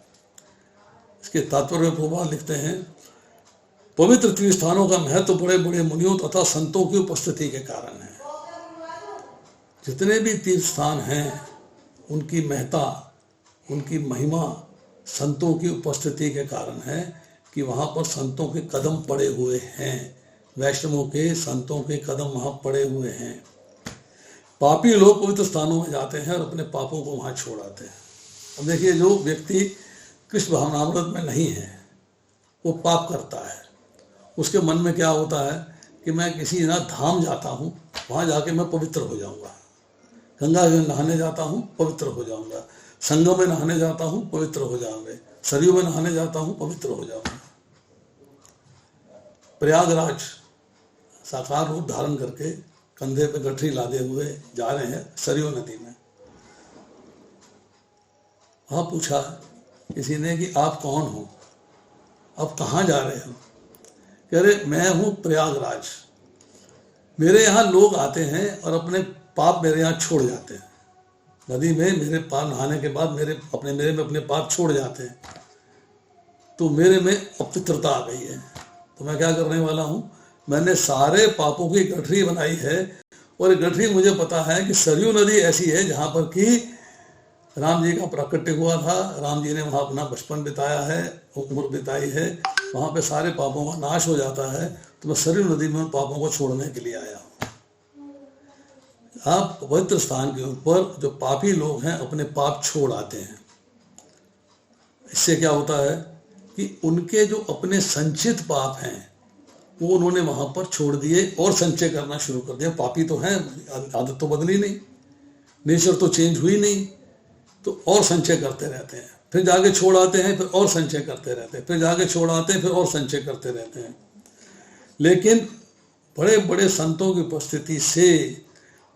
इसके तात्पर्य प्रभाव लिखते हैं, पवित्र तीर्थ स्थानों का महत्व बड़े बड़े मुनियों तथा संतों की उपस्थिति के कारण है। जितने भी तीर्थ स्थान हैं उनकी महत्ता, उनकी महिमा संतों की उपस्थिति के कारण है कि वहाँ पर संतों के कदम पड़े हुए हैं। वैष्णवों के, संतों के कदम वहाँ पड़े हुए हैं। पापी लोग पवित्र स्थानों में जाते हैं और अपने पापों को वहाँ छोड़ आते हैं। अब देखिए, जो व्यक्ति कृष्ण भावनामृत में नहीं है वो पाप करता है। उसके मन में क्या होता है कि मैं किसी ना धाम जाता हूँ, वहाँ जाके मैं पवित्र हो जाऊँगा, गंगा में नहाने जाता हूँ पवित्र हो जाऊँगा, संगम में नहाने जाता हूँ पवित्र हो जाऊँगे, सरयू में नहाने जाता हूँ पवित्र हो जाऊँगा। प्रयागराज साकार रूप धारण करके कंधे पे गठरी लादे हुए जा रहे हैं सरयू नदी में। वहाँ पूछा किसी ने कि आप कौन हो, आप कहाँ जा रहे हो? कह रहे मैं हूँ प्रयागराज, मेरे यहाँ लोग आते हैं और अपने पाप मेरे यहाँ छोड़ जाते हैं। नदी में मेरे पाप नहाने के बाद मेरे में अपने पाप छोड़ जाते हैं, तो मेरे में अपवित्रता आ गई है। तो मैं क्या करने वाला हूँ, मैंने सारे पापों की गठरी बनाई है और ये गठरी मुझे पता है कि सरयू नदी ऐसी है जहाँ पर कि राम जी का प्राकट्य हुआ था, राम जी ने वहाँ अपना बचपन बिताया है, उम्र बिताई है, वहाँ पे सारे पापों का नाश हो जाता है। तो मैं सरयू नदी में उन पापों को छोड़ने के लिए आया हूँ। आप पवित्र स्थान के ऊपर जो पापी लोग हैं अपने पाप छोड़ आते हैं। इससे क्या होता है कि उनके जो अपने संचित पाप हैं वो उन्होंने वहाँ पर छोड़ दिए और संचय करना शुरू कर दिया। पापी तो हैं, आदत तो बदली नहीं, नेचर तो चेंज हुई नहीं, तो और संचय करते रहते हैं, फिर जाके छोड़ आते हैं, फिर और संचय करते रहते हैं, फिर जाके छोड़ आते हैं, फिर और संचय करते रहते हैं। लेकिन बड़े बड़े संतों की उपस्थिति से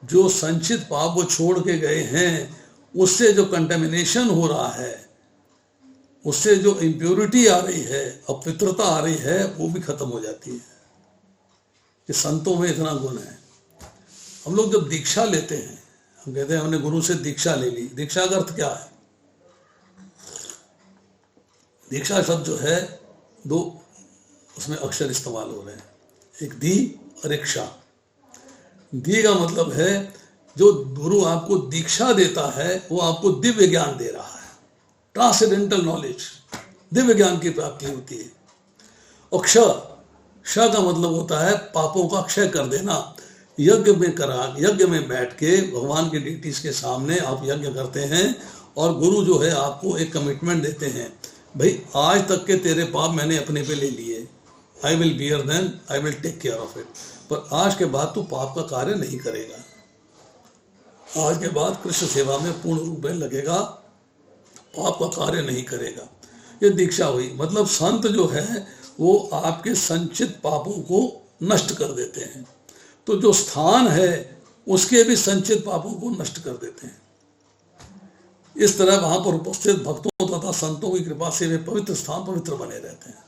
जो संचित पाप वो छोड़ के गए हैं, उससे जो कंटेमिनेशन हो रहा है, उससे जो इम्प्योरिटी आ रही है, अपवित्रता आ रही है, वो भी खत्म हो जाती है। कि संतों में इतना गुण है। हम लोग जब दीक्षा लेते हैं, हम कहते हैं हमने गुरु से दीक्षा ले ली। दीक्षा का अर्थ क्या है? दीक्षा शब्द जो है, दो उसमें अक्षर इस्तेमाल हो रहे हैं, एक दी और एक शा। दी का मतलब है जो गुरु आपको दीक्षा देता है वो आपको दिव्य ज्ञान दे रहा है, ट्रांसेंडेंटल नॉलेज, दिव्य ज्ञान की प्राप्ति होती है। और क्ष का मतलब होता है पापों का क्षय कर देना। यज्ञ में बैठ के भगवान के डिटीज के सामने आप यज्ञ करते हैं और गुरु जो है आपको एक कमिटमेंट देते हैं, भाई आज तक के तेरे पाप मैंने अपने पे ले लिए, I will bear them, I will take care of it, पर आज के बाद तू पाप का कार्य नहीं करेगा, आज के बाद कृष्ण सेवा में पूर्ण रूप में लगेगा, पाप का कार्य नहीं करेगा। ये दीक्षा हुई। मतलब संत जो है वो आपके संचित पापों को नष्ट कर देते हैं। तो जो स्थान है उसके भी संचित पापों को नष्ट कर देते हैं। इस तरह वहां पर उपस्थित भक्तों तथा संतों की कृपा से वे पवित्र स्थान पवित्र बने रहते हैं।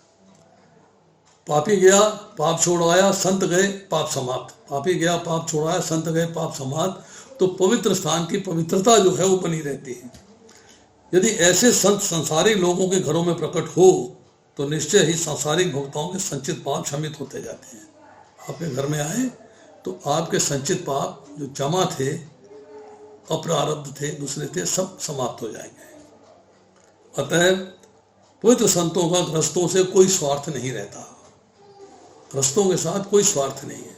पापी गया, पाप छोड़ आया, संत गए, पाप समाप्त। पापी गया, पाप छोड़ आया, संत गए, पाप समाप्त। तो पवित्र स्थान की पवित्रता जो है वो बनी रहती है। यदि ऐसे संत संसारिक लोगों के घरों में प्रकट हो तो निश्चय ही सांसारिक भक्तों के संचित पाप क्षमित होते जाते हैं। आपके घर में आए तो आपके संचित पाप जो जमा थे, अप्रारब्ध थे, दूसरे थे, सब समाप्त हो जाएंगे। अतः पवित्र संतों का ग्रस्तों से कोई स्वार्थ नहीं रहता। ग्रस्तों के साथ कोई स्वार्थ नहीं है।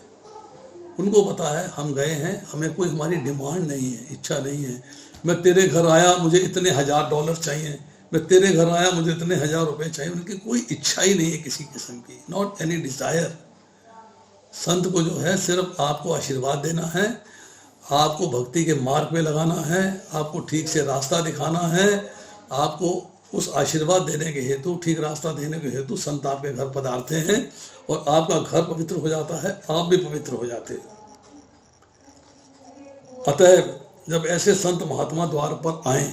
उनको पता है हम गए हैं, हमें कोई हमारी डिमांड नहीं है, इच्छा नहीं है। मैं तेरे घर आया, मुझे इतने $1000 चाहिए, मैं तेरे घर आया, मुझे इतने ₹1000 चाहिए। उनकी कोई इच्छा ही नहीं है किसी किस्म की, नॉट एनी डिजायर। संत को जो है सिर्फ आपको आशीर्वाद देना है, आपको भक्ति के मार्ग पे लगाना है, आपको ठीक से रास्ता दिखाना है, आपको उस आशीर्वाद देने के हेतु, ठीक रास्ता देने के हेतु संत आपके घर पधारते हैं और आपका घर पवित्र हो जाता है, आप भी पवित्र हो जाते हैं। अतः जब ऐसे संत महात्मा द्वार पर आए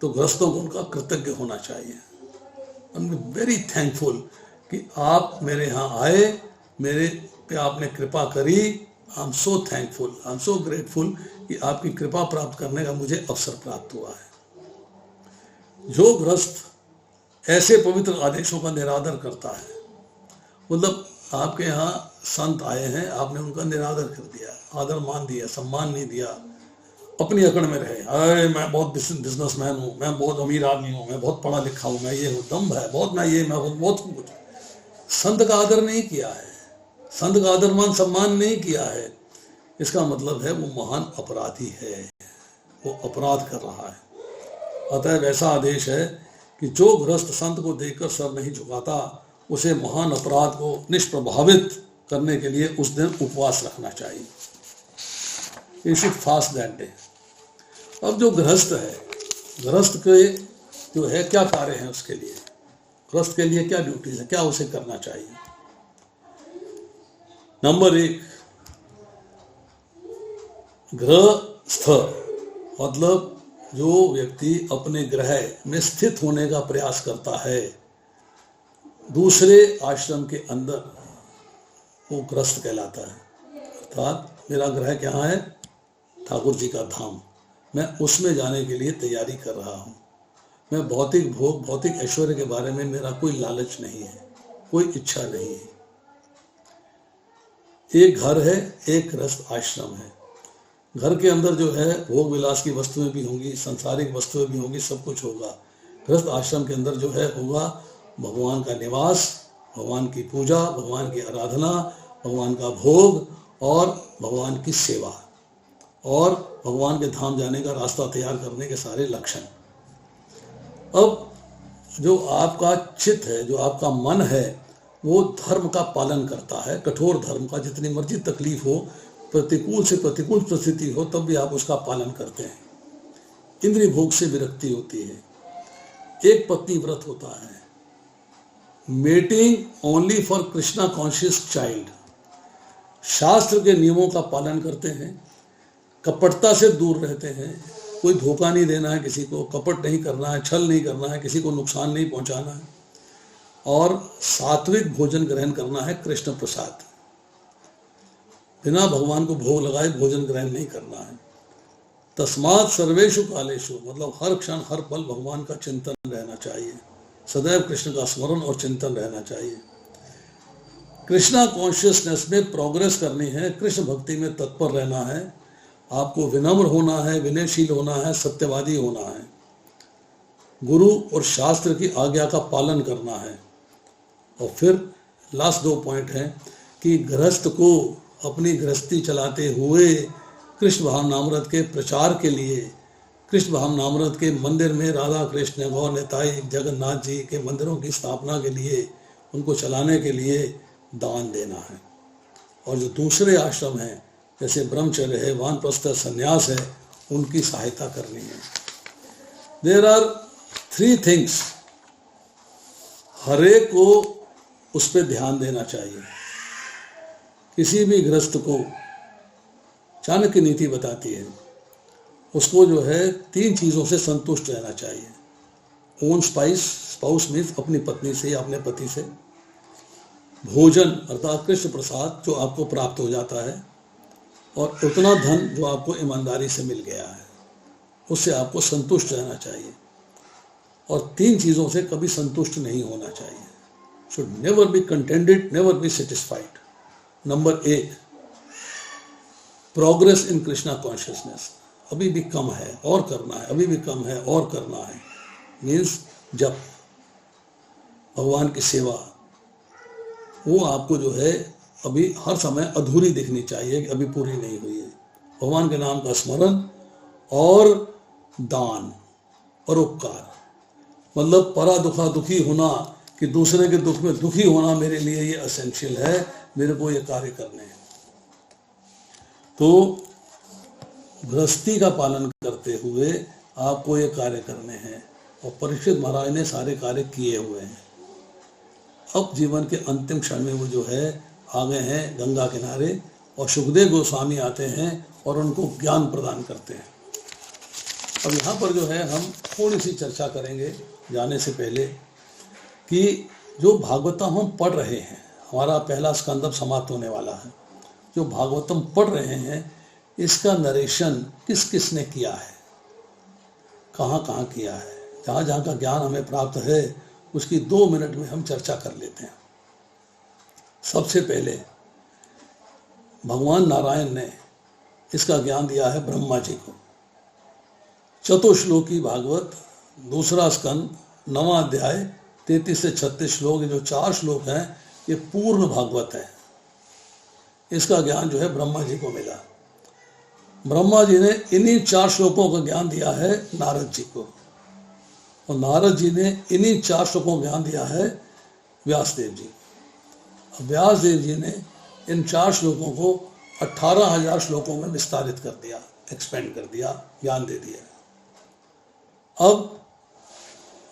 तो ग्रस्तों को उनका कृतज्ञ होना चाहिए। आई एम वेरी थैंकफुल कि आप मेरे यहाँ आए, मेरे पे आपने कृपा करी। I am so thankful, I am so grateful कि आपकी कृपा प्राप्त करने का मुझे अवसर प्राप्त हुआ है। जो ग्रस्त ऐसे पवित्र आदेशों का निरादर करता है, मतलब आपके यहाँ संत आए हैं, आपने उनका निरादर कर दिया, आदर मान दिया, सम्मान नहीं दिया, अपनी अकड़ में रहे, अरे मैं बहुत बिजनेसमैन हूँ, मैं बहुत अमीर आदमी हूँ, मैं बहुत पढ़ा लिखा हूँ, मैं ये हूँ, दम्भ है बहुत, मैं ये, मैं बहुत कुछ। संत का आदर नहीं किया है, संत का आदर मान सम्मान नहीं किया है, इसका मतलब है वो महान अपराधी है, वो अपराध कर रहा है। अतः ऐसा आदेश है कि जो गृहस्थ संत को देखकर सर नहीं झुकाता, उसे महान अपराध को निष्प्रभावित करने के लिए उस दिन उपवास रखना चाहिए। You should fast that day। अब जो गृहस्थ है, गृहस्थ के जो है क्या कार्य है उसके लिए, गृहस्थ के लिए क्या ड्यूटीज है, क्या उसे करना चाहिए। नंबर 1, गृहस्थ मतलब जो व्यक्ति अपने गृह में स्थित होने का प्रयास करता है दूसरे आश्रम के अंदर, वो गृहस्थ कहलाता है। अर्थात मेरा गृह क्या है, ठाकुर जी का धाम, मैं उसमें जाने के लिए तैयारी कर रहा हूँ। मैं भौतिक भोग, भौतिक ऐश्वर्य के बारे में मेरा कोई लालच नहीं है, कोई इच्छा नहीं है। एक घर है, एक गृहस्थ आश्रम है। घर के अंदर जो है भोग विलास की वस्तुएं भी होंगी, सांसारिक वस्तुएं भी होंगी, सब कुछ होगा। गृहस्थ आश्रम के अंदर जो है होगा भगवान का निवास, भगवान की पूजा, भगवान की आराधना, भगवान का भोग और भगवान की सेवा और भगवान के धाम जाने का रास्ता तैयार करने के सारे लक्षण। अब जो आपका चित्त है, जो आपका मन है, वो धर्म का पालन करता है, कठोर धर्म का। जितनी मर्जी तकलीफ हो, प्रतिकूल से प्रतिकूल परिस्थिति हो, तब भी आप उसका पालन करते हैं। इंद्रिय भोग से विरक्ति होती है। एक पत्नी व्रत होता है, mating only for Krishna conscious child. शास्त्र के नियमों का पालन करते हैं, कपटता से दूर रहते हैं, कोई धोखा नहीं देना है किसी को, कपट नहीं करना है, छल नहीं करना है, किसी को नुकसान नहीं पहुंचाना है, और सात्विक भोजन ग्रहण करना है, कृष्ण प्रसाद। बिना भगवान को भोग लगाए भोजन ग्रहण नहीं करना है। तस्मात् सर्वेषु कालेषु मतलब हर क्षण हर पल भगवान का चिंतन रहना चाहिए, सदैव कृष्ण का स्मरण और चिंतन रहना चाहिए। कृष्णा कॉन्शियसनेस में प्रोग्रेस करनी है, कृष्ण भक्ति में तत्पर रहना है, आपको विनम्र होना है, विनयशील होना है, सत्यवादी होना है, गुरु और शास्त्र की आज्ञा का पालन करना है। और फिर लास्ट 2 पॉइंट हैं कि गृहस्थ को अपनी गृहस्थी चलाते हुए कृष्ण भावनामृत के प्रचार के लिए, कृष्ण भावनामृत के मंदिर में राधा कृष्ण गौर निताई जगन्नाथ जी के मंदिरों की स्थापना के लिए, उनको चलाने के लिए दान देना है। और जो दूसरे आश्रम हैं जैसे ब्रह्मचर्य है, वानप्रस्थ संन्यास है, उनकी सहायता करनी है। देयर आर 3 थिंग्स, हर एक को उस पर ध्यान देना चाहिए। किसी भी गृहस्थ को चाणक्य नीति बताती है, उसको जो है 3 चीज़ों से संतुष्ट रहना चाहिए। ओन स्पाउस मीन्स अपनी पत्नी से या अपने पति से, भोजन अर्थात कृष्ण प्रसाद जो आपको प्राप्त हो जाता है, और उतना धन जो आपको ईमानदारी से मिल गया है, उससे आपको संतुष्ट रहना चाहिए। और 3 चीज़ों से कभी संतुष्ट नहीं होना चाहिए। Should never be contented, never be satisfied. Number 1, progress in Krishna consciousness. अभी भी कम है और करना है, अभी भी कम है और करना है, मीन्स जब भगवान की सेवा वो आपको जो है अभी हर समय अधूरी दिखनी चाहिए कि अभी पूरी नहीं हुई है। भगवान के नाम का स्मरण और दान, परोपकार, मतलब परा दुखा दुखी होना, कि दूसरे के दुख में दुखी होना मेरे लिए ये एसेंशियल है, मेरे को ये कार्य करने हैं। तो गृहस्थी का पालन करते हुए आपको ये कार्य करने हैं, और परीक्षित महाराज ने सारे कार्य किए हुए हैं। अब जीवन के अंतिम क्षण में वो जो है आ गए हैं गंगा किनारे, और सुखदेव गोस्वामी आते हैं और उनको ज्ञान प्रदान करते हैं। अब यहाँ पर जो है हम थोड़ी सी चर्चा करेंगे जाने से पहले कि जो भागवतम हम पढ़ रहे हैं, हमारा पहला स्कंद अब समाप्त होने वाला है। जो भागवतम पढ़ रहे हैं इसका नरेशन किस किस ने किया है, कहाँ कहाँ किया है, जहाँ जहाँ का ज्ञान हमें प्राप्त है उसकी 2 मिनट में हम चर्चा कर लेते हैं। सबसे पहले भगवान नारायण ने इसका ज्ञान दिया है ब्रह्मा जी को। चतुश्लोकी भागवत, दूसरा स्कंद, 9वां अध्याय, 33 से 36 श्लोक। जो 4 श्लोक हैं ये पूर्ण भागवत है। इसका ज्ञान जो है ब्रह्मा जी को मिला। ब्रह्मा जी ने इन्हीं 4 श्लोकों का ज्ञान दिया है नारद जी को, और नारद जी ने इन्हीं 4 श्लोकों का ज्ञान दिया है व्यासदेव जी को। व्यासदेव जी ने इन 4 श्लोकों को 18,000 श्लोकों में विस्तारित कर दिया, एक्सपेंड कर दिया, ज्ञान दे दिया। अब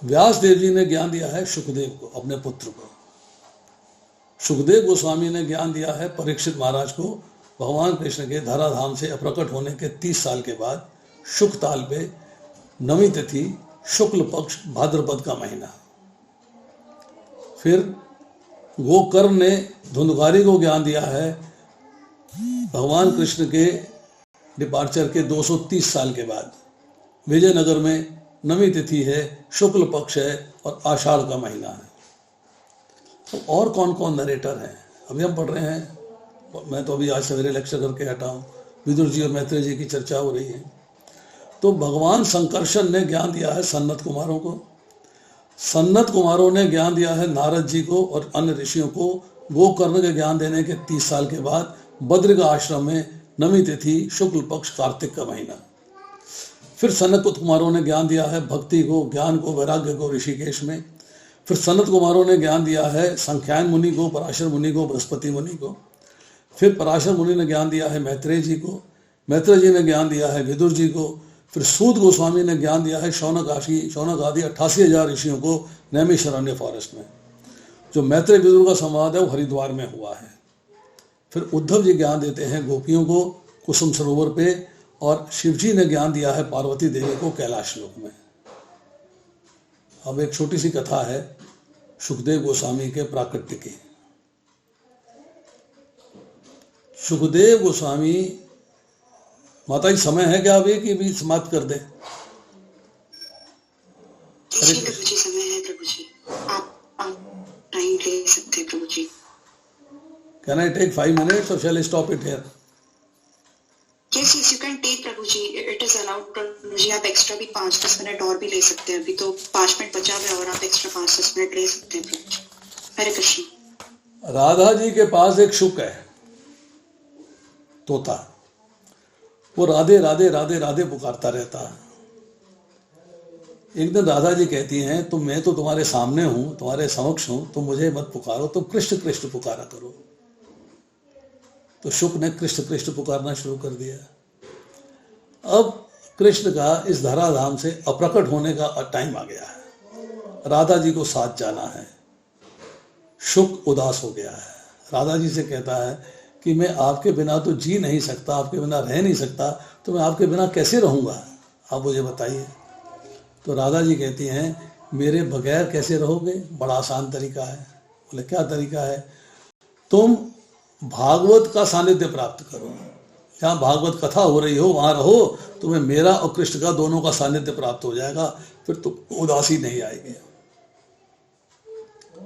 व्यासदेव जी ने ज्ञान दिया है सुखदेव को, अपने पुत्र को। सुखदेव गोस्वामी ने ज्ञान दिया है परीक्षित महाराज को भगवान कृष्ण के धराधाम से अप्रकट होने के 30 साल के बाद, शुक ताल पे, 9वीं तिथि, शुक्ल पक्ष, भाद्रपद का महीना। फिर गोकर्ण ने धुंधकारी को ज्ञान दिया है भगवान कृष्ण के डिपार्चर के 230 साल के बाद। विजयनगर में 9वीं तिथि है, शुक्ल पक्ष है और आषाढ़ का महीना है। तो और कौन कौन नरेटर हैं अभी हम पढ़ रहे हैं। मैं तो अभी आज सवेरे लेक्चर करके हटा हूँ। विदुर जी और मैत्रेय जी की चर्चा हो रही है। तो भगवान संकर्षण ने ज्ञान दिया है सन्नत कुमारों को। सन्नत कुमारों ने ज्ञान दिया है नारद जी को और अन्य ऋषियों को। गोकर्ण के ज्ञान देने के 30 साल के बाद बद्रिका आश्रम में 9वीं तिथि, शुक्ल पक्ष, कार्तिक का महीना। फिर सनत कुमारों ने ज्ञान दिया है भक्ति को, ज्ञान को, वैराग्य को ऋषिकेश में। फिर सनत कुमारों ने ज्ञान दिया है संख्यान मुनि को, पराशर मुनि को, बृहस्पति मुनि को। फिर पराशर मुनि ने ज्ञान दिया है मैत्रेय जी को। मैत्रेय जी ने ज्ञान दिया है विदुर जी को। फिर सूत गोस्वामी ने ज्ञान दिया है शौनक आदि 88,000 ऋषियों को नैमिषारण्य फॉरेस्ट में। जो मैत्रेय विदुर का संवाद है वो हरिद्वार में हुआ है। फिर उद्धव जी ज्ञान देते हैं गोपियों को कुसुम सरोवर पे, और शिवजी ने ज्ञान दिया है पार्वती देवी को कैलाश लोक में। अब एक छोटी सी कथा है सुखदेव गोस्वामी के प्राकट्य की। सुखदेव गोस्वामी, माता जी समय है क्या अभी कि भी समाप्त कर दे? प्रभु जी समय है प्रभु जी, आप टाइम ले सकते हैं प्रभु जी। Can I take 5 minutes or shall I stop it here? Yes, you can take Prabhu ji, it is allowed प्रभु जी। आप एक्स्ट्रा भी 5-10 मिनट और भी ले सकते हैं। अभी तो 5 मिनट बचा हुआ है और आप एक्स्ट्रा 5-10 मिनट ले सकते हैं प्रभु जी। हरे कृष्ण। राधा जी के पास एक शुक है, तोता। वो राधे राधे राधे राधे पुकारता रहता है। एक दिन राधा जी कहती हैं तुम, मैं तो तुम्हारे सामने हूं, तुम्हारे समक्ष हूं, तुम मुझे मत पुकारो, तुम कृष्ण कृष्ण पुकारा करो। तो शुक ने कृष्ण कृष्ण पुकारना शुरू कर दिया। अब कृष्ण का इस धराधाम से अप्रकट होने का टाइम आ गया है। राधा जी को साथ जाना है। शुक उदास हो गया है। राधा जी से कहता है कि मैं आपके बिना तो जी नहीं सकता, आपके बिना रह नहीं सकता, तो मैं आपके बिना कैसे रहूँगा, आप मुझे बताइए। तो राधा जी कहती हैं मेरे बगैर कैसे रहोगे, बड़ा आसान तरीका है। बोले क्या तरीका है? तुम भागवत का सानिध्य प्राप्त करो। जहाँ भागवत कथा हो रही हो वहाँ रहो, तुम्हें मेरा और कृष्ण का दोनों का सानिध्य प्राप्त हो जाएगा, फिर तुम उदासी नहीं आएगी।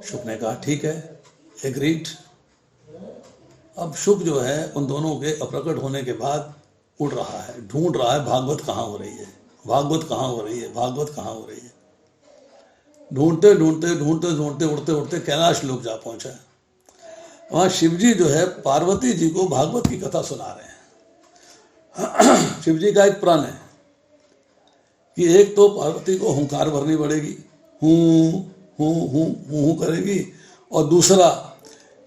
शुक ने कहा ठीक है, एग्रीड। अब शुक जो है उन दोनों के अप्रकट होने के बाद उड़ रहा है, ढूंढ रहा है भागवत कहाँ हो रही है, भागवत कहाँ हो रही है, भागवत कहाँ हो रही है। ढूंढते ढूंढते ढूंढते ढूंढते उड़ते उड़ते कैलाश लोक जा पहुंचा। वहां शिवजी जो है पार्वती जी को भागवत की कथा सुना रहे हैं। शिवजी का एक प्रण है कि एक तो पार्वती को हुंकार भरनी पड़ेगी, हूं हूं हूं हूं करेगी, और दूसरा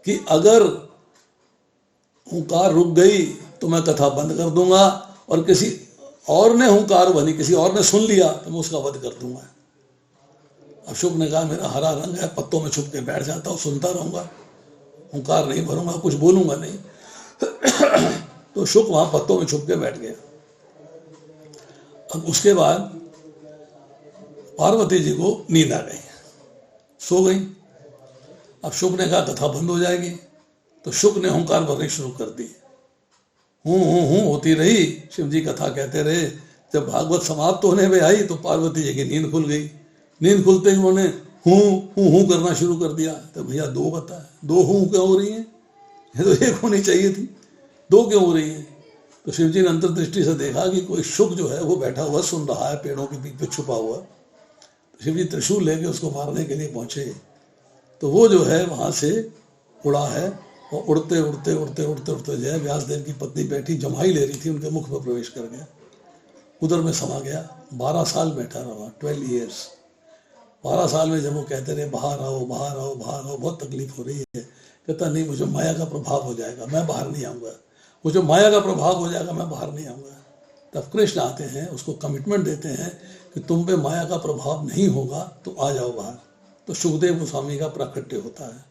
कि अगर हुंकार रुक गई तो मैं कथा बंद कर दूंगा, और किसी और ने हुंकार भरी, किसी और ने सुन लिया तो मैं उसका वध कर दूंगा। अब शुक ने कहा मेरा हरा रंग है, पत्तों में छुप के बैठ जाता हूँ, सुनता रहूंगा, हुंकार नहीं भरूंगा, कुछ बोलूंगा नहीं। तो शुक वहां पत्तों में छुप के बैठ गया। अब उसके बाद पार्वती जी को नींद आ गई, सो गई। अब शुक ने कहा कथा बंद हो जाएगी, तो शुक ने हुंकार भरनी शुरू कर दी। हूं होती रही, शिव जी कथा कहते रहे। जब भागवत समाप्त होने में आई तो पार्वती जी की नींद खुल गई। नींद खुलते ही उन्होंने हूं करना शुरू कर दिया। तो भैया दो बता, दो हूं क्यों हो रही है, ये तो एक होनी चाहिए थी, दो क्यों हो रही है? तो शिव जी ने अंतर्दृष्टि से देखा कि कोई शुक जो है वो बैठा हुआ सुन रहा है पेड़ों के बीच में छुपा हुआ। तो शिव जी त्रिशूल लेके उसको मारने के लिए पहुंचे, तो वो जो है वहां से उड़ा है और उड़ते उड़ते उड़ते उड़ते उड़ते जो है व्यासदेव की पत्नी बैठी जमाई ले रही थी, उनके मुख में प्रवेश कर गया, उधर में समा गया। 12 साल बैठा रहा, 12 ईयर्स। 12 साल में जब वो कहते रहे बाहर आओ बाहर आओ बाहर आओ, बहुत तकलीफ हो रही है, कहता नहीं मुझे माया का प्रभाव हो जाएगा, मैं बाहर नहीं आऊँगा, मुझे माया का प्रभाव हो जाएगा, मैं बाहर नहीं आऊँगा। तब कृष्ण आते हैं, उसको कमिटमेंट देते हैं कि तुम पे माया का प्रभाव नहीं होगा तो आ जाओ बाहर। तो सुखदेव गोस्वामी का प्राकट्य होता है।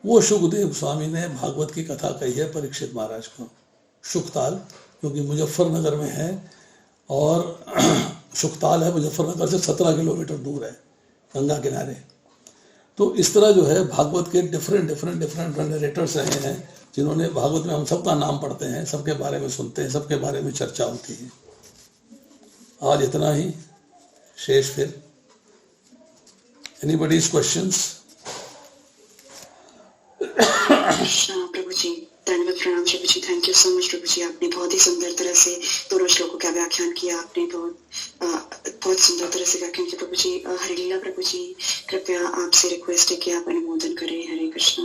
वो सुखदेव गोस्वामी ने भागवत की कथा कही है परीक्षित महाराज को। सुखताल क्योंकि मुजफ्फरनगर में है और सुखताल है मुजफ्फरनगर से 17 किलोमीटर दूर है, गंगा किनारे। तो इस तरह जो है भागवत के डिफरेंट नरेटर्स रहे हैं जिन्होंने भागवत में, हम सबका नाम पढ़ते हैं, सबके बारे में सुनते हैं, सबके बारे में चर्चा होती है। आज इतना ही, शेष फिर एनीबॉडीज क्वेश्चंस? प्रभु जी धन्यवाद, प्रणाम प्रभु जी, थैंक यू सो मच प्रभु जी। आपने बहुत ही सुंदर तरह से दोनों श्लोकों का व्याख्यान किया, आपने बहुत सुंदर तरह से व्याख्यान किया प्रभु जी। हरिलीला प्रभु जी, कृपया आपसे रिक्वेस्ट है कि आप अनुमोदन करें। हरे कृष्णा।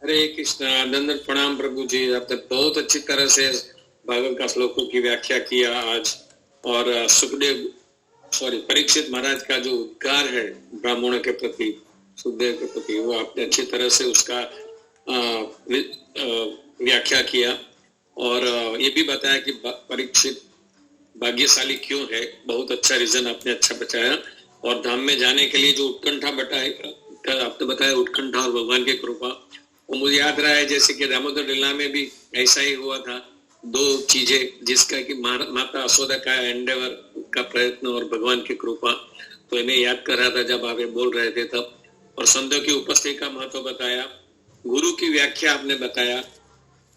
हरे कृष्णा, दंडवत प्रणाम प्रभु जी। आपने बहुत अच्छी तरह से भागवत का श्लोकों की व्याख्या किया आज, और परीक्षित महाराज का जो उद्गार है ब्राह्मणों के प्रति, सुखदेव के प्रति, वो आपने अच्छी तरह से उसका व्याख्या किया, और ये भी बताया कि परीक्षित भाग्यशाली क्यों है। बहुत अच्छा रीजन आपने अच्छा बताया। और धाम में जाने के लिए जो उत्कंठा आपने बताया, उत्कंठा और भगवान की कृपा, वो मुझे याद रहा है जैसे कि दामोदर लीला में भी ऐसा ही हुआ था। 2 चीजें जिसका कि माता यशोदा का एंडेवर का प्रयत्न और भगवान की कृपा, तो इन्हें याद कर रहा था जब आप बोल रहे थे तब। और संतों की उपस्थिति का महत्व बताया, गुरु की व्याख्या आपने बताया,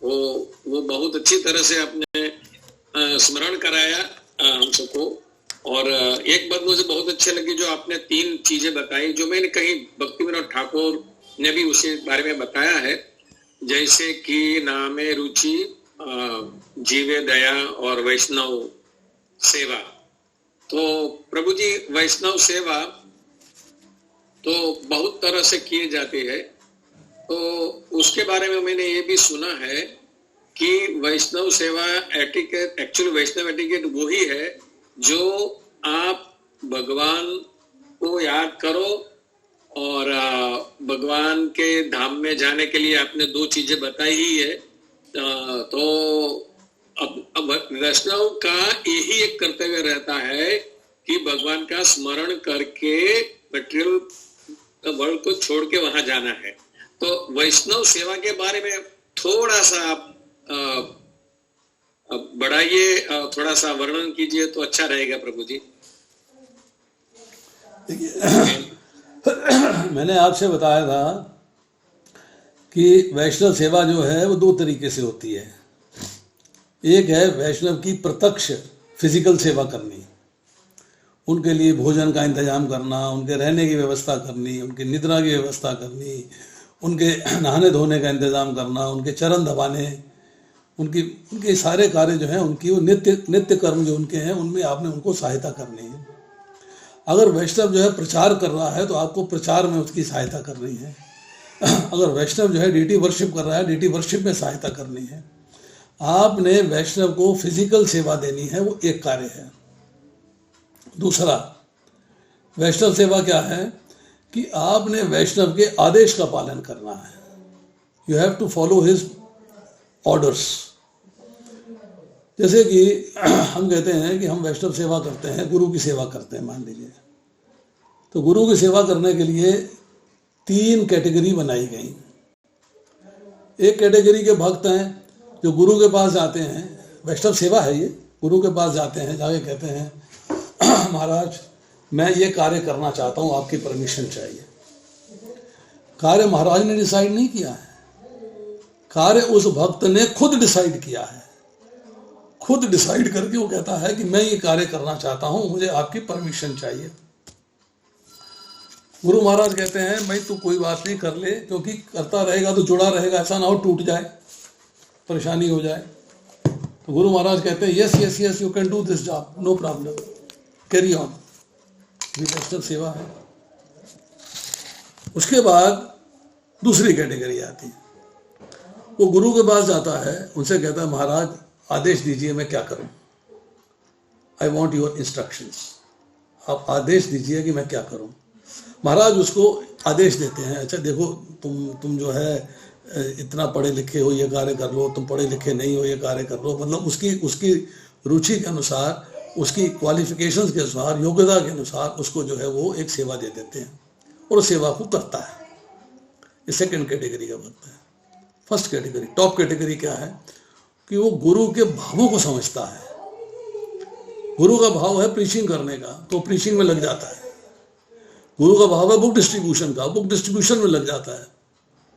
वो बहुत अच्छी तरह से आपने स्मरण कराया हम सबको। और एक बात मुझे बहुत अच्छी लगी जो आपने 3 चीजें बताई, जो मैंने कहीं भक्ति विनोद ठाकुर ने भी उसी बारे में बताया है, जैसे कि नामे रुचि, जीवे दया और वैष्णव सेवा। तो प्रभु जी वैष्णव सेवा तो बहुत तरह से किए जाती है, तो उसके बारे में मैंने ये भी सुना है कि वैष्णव सेवा एटिकेट, एक्चुअली वैष्णव एटिकेट वही है जो आप भगवान को याद करो, और भगवान के धाम में जाने के लिए आपने 2 चीजें बताई ही है। तो अब वैष्णव का यही एक कर्तव्य रहता है कि भगवान का स्मरण करके मटेरियल वर्ल्ड को छोड़ के वहां जाना है। तो वैष्णव सेवा के बारे में थोड़ा सा आप बढ़ाइए, थोड़ा सा वर्णन कीजिए तो अच्छा रहेगा प्रभु जी। मैंने आपसे बताया था कि वैष्णव सेवा जो है वो 2 तरीके से होती है। एक है वैष्णव की प्रत्यक्ष फिजिकल सेवा करनी, उनके लिए भोजन का इंतजाम करना, उनके रहने की व्यवस्था करनी, उनकी निद्रा की व्यवस्था करनी, उनके नहाने धोने का इंतजाम करना, उनके चरण दबाने, उनके सारे कार्य जो हैं उनकी, वो नित्य कर्म जो उनके हैं उनमें आपने उनको सहायता करनी है। अगर वैष्णव जो है प्रचार कर रहा है तो आपको प्रचार में उसकी सहायता करनी है। अगर वैष्णव जो है डीटी वर्शिप कर रहा है, डीटी वर्शिप में सहायता करनी है। आपने वैष्णव को फिजिकल सेवा देनी है, वो एक कार्य है। दूसरा वैष्णव सेवा क्या है कि आपने वैष्णव के आदेश का पालन करना है। You have to follow his orders. जैसे कि हम कहते हैं कि हम वैष्णव सेवा करते हैं, गुरु की सेवा करते हैं मान लीजिए, तो गुरु की सेवा करने के लिए 3 कैटेगरी बनाई गई। एक कैटेगरी के भक्त हैं जो गुरु के पास जाते हैं, वैष्णव सेवा है ये, गुरु के पास जाते हैं, जाके कहते हैं महाराज मैं ये कार्य करना चाहता हूँ, आपकी परमिशन चाहिए। कार्य महाराज ने डिसाइड नहीं किया है, कार्य उस भक्त ने खुद डिसाइड किया है। खुद डिसाइड करके वो कहता है कि मैं ये कार्य करना चाहता हूं, मुझे आपकी परमिशन चाहिए। गुरु महाराज कहते हैं भाई तू कोई बात नहीं, कर ले, क्योंकि करता रहेगा तो जुड़ा रहेगा, ऐसा ना हो टूट जाए, परेशानी हो जाए। तो गुरु महाराज कहते हैं yes yes yes you can do this job, no problem, carry on, ये वैष्णव सेवा है। उसके बाद दूसरी कैटेगरी आती है, वो गुरु के पास जाता है, उनसे कहता है महाराज आदेश दीजिए मैं क्या करूं, आई वॉन्ट योर इंस्ट्रक्शंस, आप आदेश दीजिए कि मैं क्या करूं। महाराज उसको आदेश देते हैं, अच्छा देखो तुम जो है इतना पढ़े लिखे हो ये कार्य कर लो, तुम पढ़े लिखे नहीं हो ये कार्य कर लो, मतलब उसकी रुचि के अनुसार, उसकी क्वालिफिकेशंस के अनुसार, योग्यता के अनुसार उसको जो है वो एक सेवा दे देते हैं और उस सेवा को करता है। ये सेकंड कैटेगरी का बनता है। फर्स्ट कैटेगरी, टॉप कैटेगरी क्या है कि वो गुरु के भावों को समझता है। गुरु का भाव है प्रीचिंग करने का, तो प्रीचिंग में लग जाता है। गुरु का भाव है बुक डिस्ट्रीब्यूशन का, बुक डिस्ट्रीब्यूशन में लग जाता है।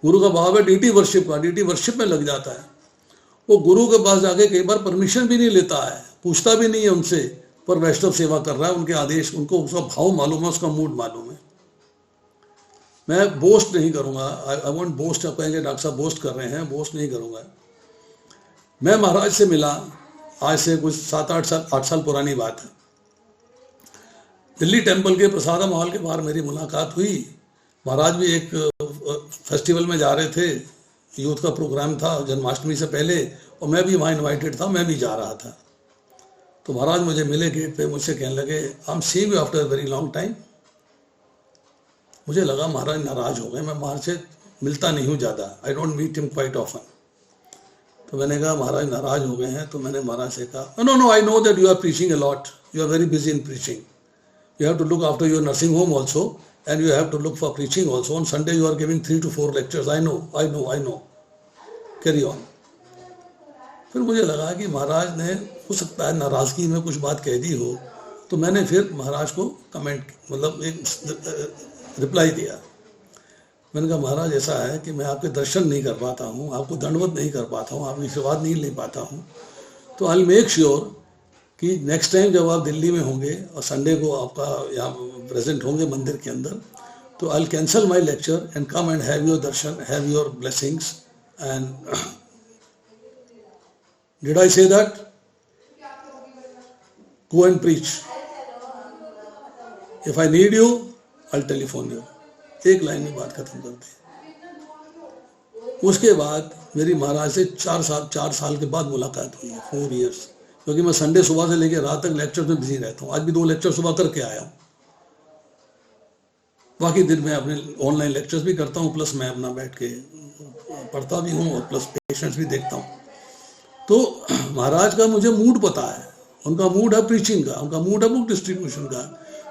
गुरु का भाव है डीटी वर्शिप का, डीटी वर्शिप में लग जाता है। वो गुरु के पास जाके कई बार परमिशन भी नहीं लेता है, पूछता भी नहीं है उनसे, पर वैष्णव सेवा कर रहा है, उनके आदेश, उनको उसका भाव मालूम है, उसका मूड मालूम है। मैं बोस्ट नहीं करूंगा, आई वॉन्ट बोस्ट, आप कहेंगे डॉक्टर साहब बोस्ट कर रहे हैं, बोस्ट नहीं करूंगा। मैं महाराज से मिला, आज से कुछ 7-8 साल पुरानी बात है। दिल्ली टेम्पल के प्रसादम हॉल के बाहर मेरी मुलाकात हुई। महाराज भी एक फेस्टिवल में जा रहे थे, यूथ का प्रोग्राम था जन्माष्टमी से पहले, और मैं भी वहाँ इनवाइटेड था, मैं भी जा रहा था। तो महाराज मुझे मिले गेट पे, मुझसे कहने लगे I am seeing you after a very long time. मुझे लगा महाराज नाराज हो गए, मैं महाराज से मिलता नहीं हूँ ज़्यादा, I don't meet him quite often. तो मैंने कहा महाराज नाराज हो गए हैं? तो मैंने महाराज से कहा no I know that you are preaching a lot, you are very busy in preaching, you have to look after your nursing home also, and you have to look for preaching also. On Sunday you are giving 3 to 4 lectures. I know. Carry on. फिर मुझे लगा कि महाराज ने हो सकता है नाराजगी में कुछ बात कह दी हो, तो मैंने फिर महाराज को कमेंट, मतलब एक रिप्लाई दिया। मैंने कहा महाराज ऐसा है कि मैं आपके दर्शन नहीं कर पाता हूँ, आपको दंडवत नहीं कर पाता हूँ, आपकी आशीर्वाद नहीं ले पाता हूँ, तो आई विल मेक श्योर कि नेक्स्ट टाइम जब आप दिल्ली में होंगे और संडे को आपका यहाँ प्रेजेंट होंगे मंदिर के अंदर, तो I will cancel my lecture and come and have your Darshan, have your blessings. And did I say that? Go and preach, if I need you I will telephone you. एक line में बात खत्म कर दी। उसके बाद मेरी महाराज से 4 साल के बाद मुलाकात हुई है, 4 years, क्योंकि मैं संडे सुबह से लेकर रात तक लेक्चर में बिजी रहता हूँ। आज भी 2 लेक्चर सुबह करके आया हूँ। बाकी दिन में अपने ऑनलाइन लेक्चर्स भी करता हूँ, प्लस मैं अपना बैठ के पढ़ता भी हूँ और प्लस पेशेंट्स भी देखता हूँ। तो महाराज का मुझे मूड पता है, उनका मूड है प्रीचिंग का, उनका मूड है बुक डिस्ट्रीब्यूशन का।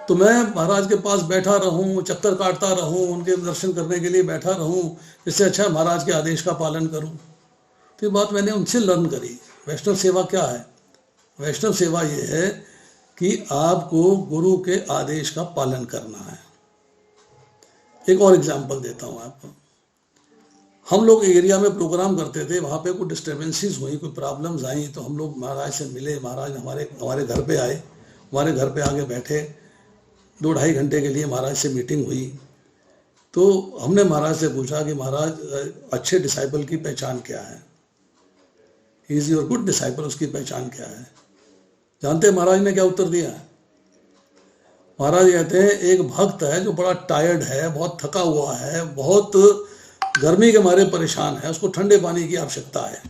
तो मैं महाराज के पास बैठा रहूं, चक्कर काटता रहूं, उनके दर्शन करने के लिए बैठा रहूं, इससे अच्छा महाराज के आदेश का पालन करूं। तो ये बात मैंने उनसे लर्न करी। वैष्णव सेवा क्या है? वैष्णव सेवा ये है कि आपको गुरु के आदेश का पालन करना है। एक और एग्जाम्पल देता हूँ आपको। हम लोग एरिया में प्रोग्राम करते थे, वहाँ पे कोई डिस्टर्बेंसेस हुई, कोई प्रॉब्लम्स आई, तो हम लोग महाराज से मिले। महाराज हमारे घर पे आए, हमारे घर पे आके बैठे, 2-2.5 घंटे के लिए महाराज से मीटिंग हुई। तो हमने महाराज से पूछा कि महाराज अच्छे डिसाइपल की पहचान क्या है? He is your good disciple, उसकी पहचान क्या है? जानते हैं महाराज ने क्या उत्तर दिया? महाराज कहते हैं एक भक्त है जो बड़ा टायर्ड है, बहुत थका हुआ है, बहुत गर्मी के मारे परेशान है, उसको ठंडे पानी की आवश्यकता है।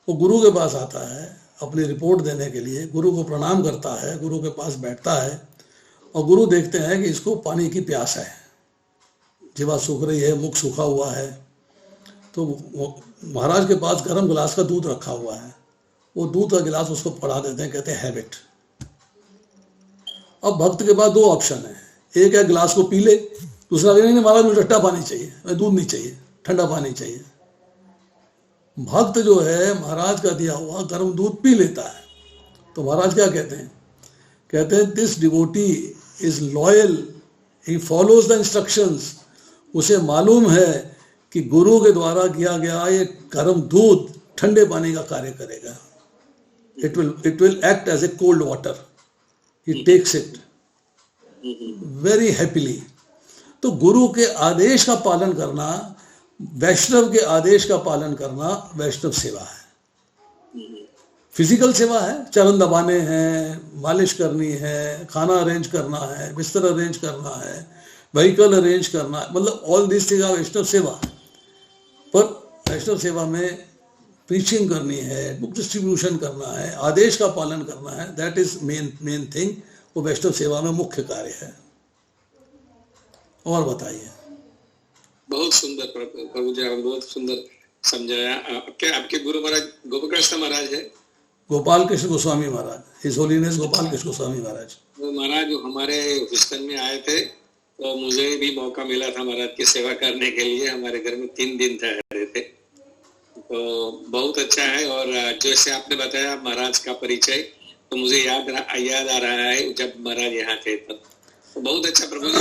वो गुरु के पास आता है अपनी रिपोर्ट देने के लिए, गुरु को प्रणाम करता है, गुरु के पास बैठता है और गुरु देखते हैं कि इसको पानी की प्यास है, जीवा सूख रही है, मुख सूखा हुआ है। तो महाराज के पास गर्म गिलास का दूध रखा हुआ है, वो दूध का गिलास उसको पड़ा देते हैं, कहते हैं हैबिट। अब भक्त के पास 2 ऑप्शन है, एक है गिलास को पी ले, दूसरा नहीं महाराज मुझे ठंडा पानी चाहिए, मैं दूध नहीं चाहिए, ठंडा पानी चाहिए। भक्त जो है महाराज का दिया हुआ गर्म दूध पी लेता है। तो महाराज क्या कहते हैं? कहते हैं this devotee is loyal, he follows the instructions. उसे मालूम है कि गुरु के द्वारा किया गया ये गर्म दूध ठंडे पानी का कार्य करेगा। It will act as a cold water, he takes it very happily. तो गुरु के आदेश का पालन करना, वैष्णव के आदेश का पालन करना वैष्णव सेवा है। फिजिकल सेवा है, चरण दबाने हैं, मालिश करनी है, खाना अरेंज करना है, बिस्तर अरेंज करना है, व्हीकल अरेंज करना है, मतलब ऑल दिस थिंग आर वैष्णव सेवा। पर वैष्णव सेवा में प्रीचिंग करनी है, बुक डिस्ट्रीब्यूशन करना है, आदेश का पालन करना है, दैट इज मेन थिंग। वो वैष्णव सेवा में मुख्य कार्य है। और बताइए। बहुत सुंदर प्रभु जी, बहुत सुंदर समझाया। आपके गुरु महाराज गोपाल कृष्ण महाराज है? गोपाल कृष्ण गोस्वामी महाराज, हिज होलीनेस गोपाल कृष्ण गोस्वामी महाराज। वो महाराज हमारे ह्यूस्टन में आए थे, तो मुझे भी मौका मिला था महाराज की सेवा करने के लिए। हमारे घर में 3 दिन ठहरे थे, तो बहुत अच्छा है। और जैसे आपने बताया महाराज का परिचय, तो मुझे याद आ रहा है जब महाराज यहाँ थे तब। तो बहुत अच्छा प्रभु जी।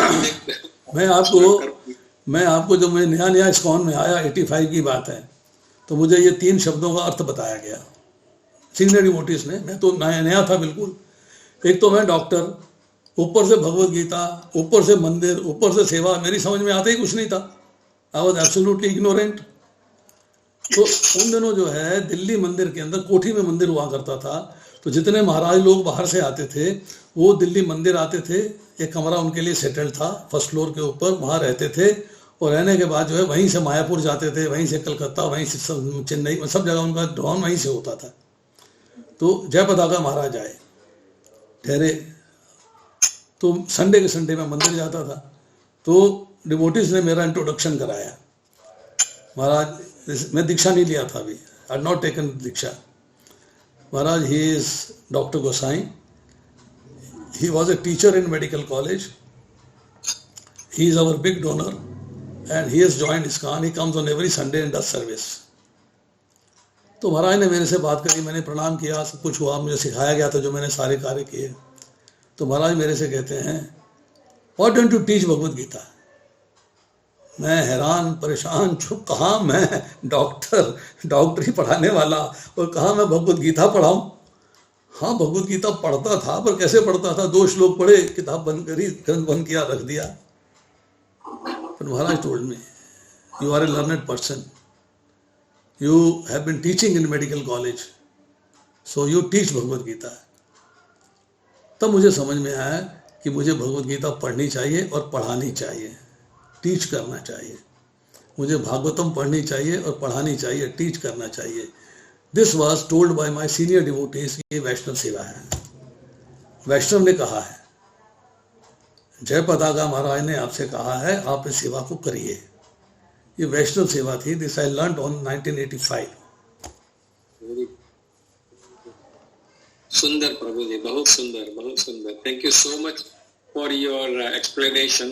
मैं आपको जब मैं नया इस्कॉन में आया, 85 की बात है, तो मुझे ये 3 शब्दों का अर्थ बताया गया सीनियर डिवोटीज ने। मैं तो नया था बिल्कुल। एक तो मैं डॉक्टर, ऊपर से भगवत गीता, ऊपर से मंदिर, ऊपर से सेवा, मेरी समझ में आते ही कुछ नहीं था। I was absolutely ignorant. तो उन दिनों जो है दिल्ली मंदिर के अंदर, कोठी में मंदिर हुआ करता था, तो जितने महाराज लोग बाहर से आते थे वो दिल्ली मंदिर आते थे। एक कमरा उनके लिए सेटल्ड था फर्स्ट फ्लोर के ऊपर, वहाँ रहते थे। और रहने के बाद जो है वहीं से मायापुर जाते थे, वहीं से कलकत्ता, वहीं से चेन्नई, सब जगह उनका ड्रॉन वहीं से होता था। तो जयपताका महाराज आए, ठहरे, तो संडे के संडे में मंदिर जाता था। तो डिवोटीज ने मेरा इंट्रोडक्शन कराया। महाराज, मैं दीक्षा नहीं लिया था अभी, I had not taken Diksha. Maharaj, he is doctor Gosai, he was a teacher in medical college, he is our big donor and he has joined ISKCON. He comes on every Sunday and does service. तो महाराज ने मेरे से बात करी, मैंने प्रणाम किया, सब कुछ हुआ, मुझे सिखाया गया था जो मैंने सारे कार्य किए। तो महाराज मेरे से कहते हैं, Why don't you teach Bhagavad Gita? मैं हैरान परेशान, चुप, कहाँ मैं डॉक्टरी पढ़ाने वाला और कहाँ मैं भगवत गीता पढ़ाऊँ। हाँ, भगवत गीता पढ़ता था, पर कैसे पढ़ता था? 2 श्लोक पढ़े, किताब बंद करी, ग्रंथ बंद किया, रख दिया। But Maharaj told me, you are a learned person. You have been teaching in medical college, so you teach Bhagavad Gita. तब मुझे समझ में आया कि मुझे भगवत गीता पढ़नी चाहिए और पढ़ानी चाहिए, टीच करना चाहिए। मुझे भागवतम पढ़नी चाहिए और पढ़ानी चाहिए, टीच करना चाहिए। This was told by my senior devotees कि ये वैष्णव सेवा है। वैष्णव ने कहा है, जयपताका महाराज ने आपसे कहा है आप इस सेवा को करिए। ये वैष्णव सेवा थी। This I learn on 1985। सुंदर प्रभु जी, बहुत सुंदर, बहुत सुंदर। Thank you so much for your explanation.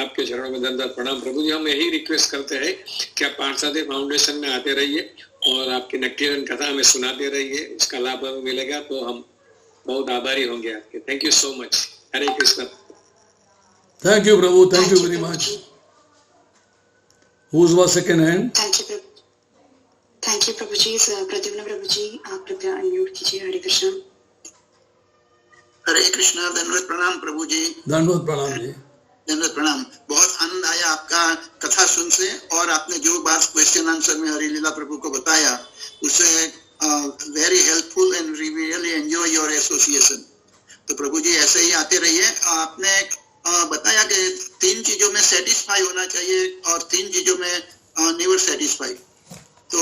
आपके चरणों में दंडवत प्रणाम प्रभु जी। हम यही रिक्वेस्ट करते हैं कि आप पार्थसारथी फाउंडेशन में आते रहिए और आपकी नक्कीरन कथा हमें सुनाते रहिए, उसका लाभ हमें मिलेगा तो हम बहुत आभारी होंगे आपके। Thank you so much. Hare Krishna. Thank you प्रभु, thank you very much. Whose was second hand? Thank you प्रभु जी। प्रद्युम्न प्रभु जी, आप कृपया अनम्यूट कीजिए। हरे कृष्ण। हरे कृष्णा। दंडवत प्रणाम प्रभु जी। दंडवत प्रणाम जी। दंडवत प्रणाम। बहुत आनंद आया आपका कथा सुन से, और आपने जो बात क्वेश्चन आंसर में हरिलीला प्रभु को बताया उससे very helpful and we really enjoy your association. तो प्रभु जी ऐसे ही आते रहिए। आपने बताया कि 3 चीजों में सेटिस्फाई होना चाहिए और 3 चीजों में नेवर सेटिस्फाई। तो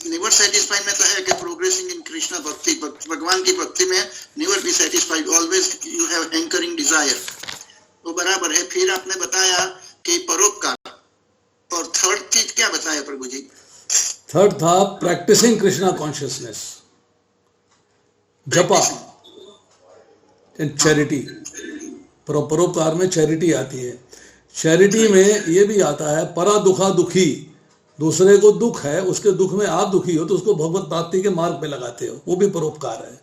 नेवर सेटिस्फाई में तो है कि प्रोग्रेसिंग इन कृष्णा भक्ति, भगवान की भक्ति में never be satisfied, always you have anchoring desire. तो बराबर है। फिर आपने बताया कि परोपकार, और थर्ड चीज क्या बताया प्रभु जी? थर्ड था प्रैक्टिसिंग कृष्णा कॉन्शियसनेस, जपा एंड चैरिटी। परोपकार में चैरिटी आती है। चैरिटी में ये भी आता है परा दुखा दुखी, दूसरे को दुख है, उसके दुख में आप दुखी हो तो उसको भगवत प्राप्ति के मार्ग पे लगाते हो, वो भी परोपकार है।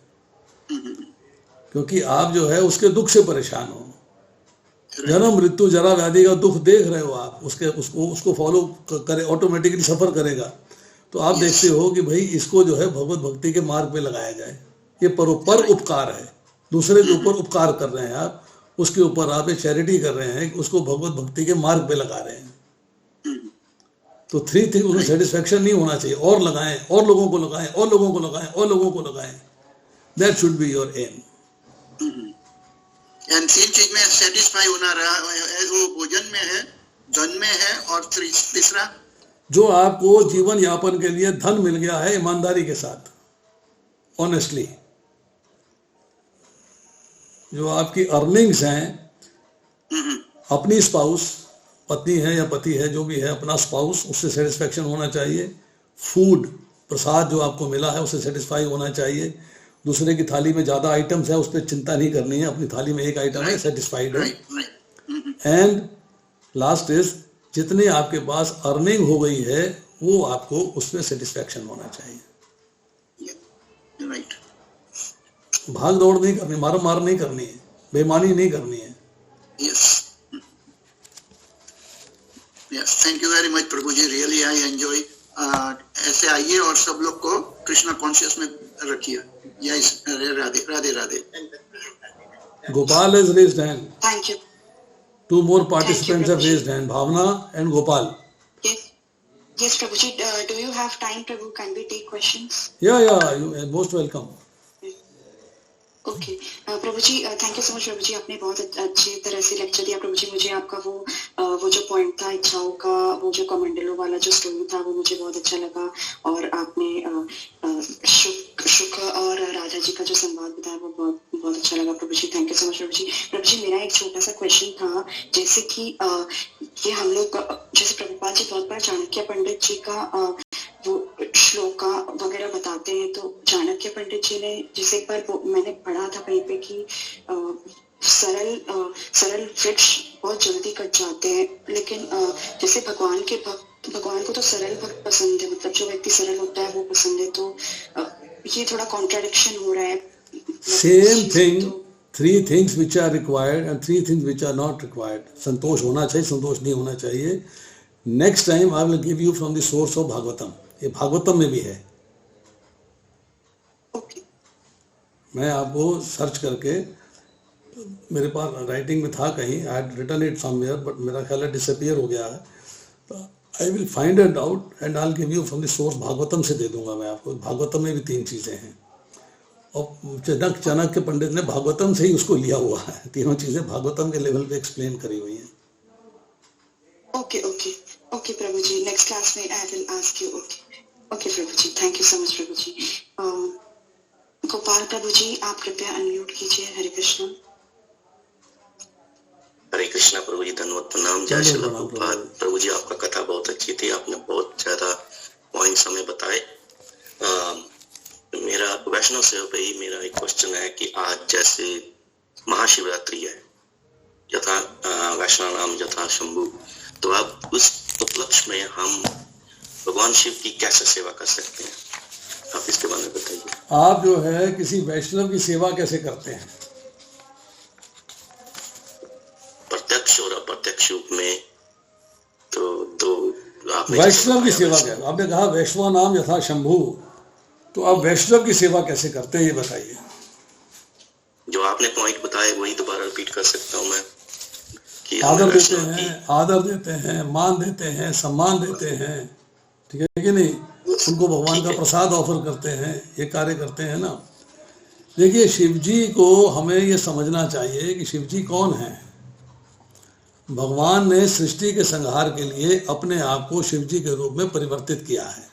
क्योंकि आप जो है उसके दुख से परेशान हो, जन्म मृत्यु जरा व्याधि का दुख देख रहे हो आप, उसको फॉलो करे, ऑटोमेटिकली सफर करेगा। तो आप देखते हो कि भाई इसको जो है भगवत भक्ति के मार्ग पे लगाया जाए। ये पर उपकार है, दूसरे के ऊपर उपकार कर रहे हैं आप, उसके ऊपर आप एक चैरिटी कर रहे हैं, उसको भगवत भक्ति के मार्ग पे लगा रहे हैं। तो 3 थिंग्स उन्हें सेटिस्फैक्शन नहीं होना चाहिए, और लगाएं, और लोगों को लगाएं, और लोगों को लगाएं, और लोगों को लगाएं. That should be your aim. And 3 चीज में सेटिस्फाई होना रहा है, वो भोजन में है, धन में है, और तीसरा जो आपको जीवन यापन के लिए धन मिल गया है ईमानदारी के साथ, ऑनेस्टली, जो आपकी अर्निंग्स हैं, अपनी स्पाउस, पत्नी है या पति है, जो भी है, अपना स्पाउस, उससे सेटिस्फैक्शन होना चाहिए. फूड, प्रसाद जो आपको मिला है उससे सेटिस्फाई होना चाहिए. दूसरे की थाली में ज्यादा आइटम्स है उस पर चिंता नहीं करनी है, अपनी थाली में एक आइटम है, सेटिस्फाइड है. एंड लास्ट इज, जितनी आपके पास अर्निंग हो गई है वो आपको उसमें सेटिस्फैक्शन होना चाहिए. भाग दौड़ नहीं करनी, मार मार नहीं करनी है, बेईमानी नहीं करनी है. Yes, thank you very much Prabhu ji, really I enjoy. ऐसे आइए और सब लोग को कृष्णा कॉन्शियस में रखिए. Yes, Radhe Radhe Radhe. Gopal has raised hand. Thank you. 2 more participants have raised hand, Bhavna and Gopal. Yes, Prabhuji. Do you have time, Prabhu? Can we take questions? Yeah, you are most welcome. Okay प्रभु जी, thank you so much प्रभु जी, आपने बहुत अच्छी तरह से lecture दिया प्रभु जी. मुझे आपका वो जो पॉइंट था इच्छाओं का, वो जो कमंडलों वाला जो स्टोरी था, वो मुझे बहुत अच्छा लगा. और आपने शुक और राजा जी का जो संवाद बताया वो बहुत बहुत अच्छा लगा प्रभु जी. थैंक यू सो मच प्रभु जी. प्रभु जी, मेरा एक छोटा सा क्वेश्चन था, जैसे कि ये हम लोग, जैसे प्रभुपाद जी बहुत बार चाणक्य पंडित जी का वो श्लोका वगैरह बताते हैं, तो चाणक्य पंडित जी ने, जैसे एक बार मैंने पढ़ा था कहीं पे कि सरल वृक्ष बहुत जल्दी कट जाते हैं, लेकिन जैसे भगवान के भक्त, भगवान को तो सरल भक्त पसंद है, मतलब जो व्यक्ति सरल होता है वो पसंद है. तो ये थोड़ा कॉन्ट्राडिक्शन हो रहा है. Same thing, 3 things which are required and 3 things which are not required. संतोष होना चाहिए, संतोष नहीं होना चाहिए. Next time I will give you from the source of Bhagavatam. ये भागवतम में भी है. मैं आपको सर्च करके, मेरे पास राइटिंग में था कहीं, I had written it somewhere, but मेरा ख्याल है डिसअपीयर हो गया है. तो I will find it out and I will give you from the source. Bhagavatam से दे दूंगा मैं आपको. भागवतम में भी 3 चीजें हैं, और चाणक्य पंडित ने भागवतम से ही उसको लिया हुआ है. 3 चीजें भागवतम के लेवल पे एक्सप्लेन करी हुई हैं. ओके प्रभु जी, नेक्स्ट क्लास में I will ask you. Okay प्रभु जी, थैंक यू सो मच प्रभु जी. गोपाल प्रभु जी, आप कृपया अनम्यूट कीजिए. हरे कृष्ण. हरे कृष्णा प्रभु जी, धन्यवाद, प्रणाम. जय श्री प्रभुपाद. प्रभु जी, आपका कथा बहुत अच्छी थी, आपने बहुत ज्यादा पॉइंट्स हमें बताए. मेरा वैष्णव सेवा पे ही मेरा एक क्वेश्चन है कि आज जैसे महाशिवरात्रि है, यथा वैष्णव नाम यथा शंभु, तो अब उस उपलक्ष्य में हम भगवान शिव की कैसे सेवा कर सकते हैं, आप इसके बारे में बताइए. आप जो है किसी वैष्णव की सेवा कैसे करते हैं? प्रत्यक्ष और अप्रत्यक्ष रूप में. तो आपने वैष्णव की सेवा क्या, आपने कहा वैष्णव नाम यथा शंभु, तो आप वैष्णव की सेवा कैसे करते हैं ये बताइए. जो आपने पॉइंट बताए वही दोबारा रिपीट कर सकता हूँ मैं. आदर देते हैं, मान देते हैं, सम्मान देते हैं, ठीक है कि नहीं? उनको भगवान का प्रसाद ऑफर करते हैं, ये कार्य करते हैं ना. देखिए, शिवजी को हमें ये समझना चाहिए कि शिवजी कौन है. भगवान ने सृष्टि के संहार के लिए अपने आप को शिवजी के रूप में परिवर्तित किया है,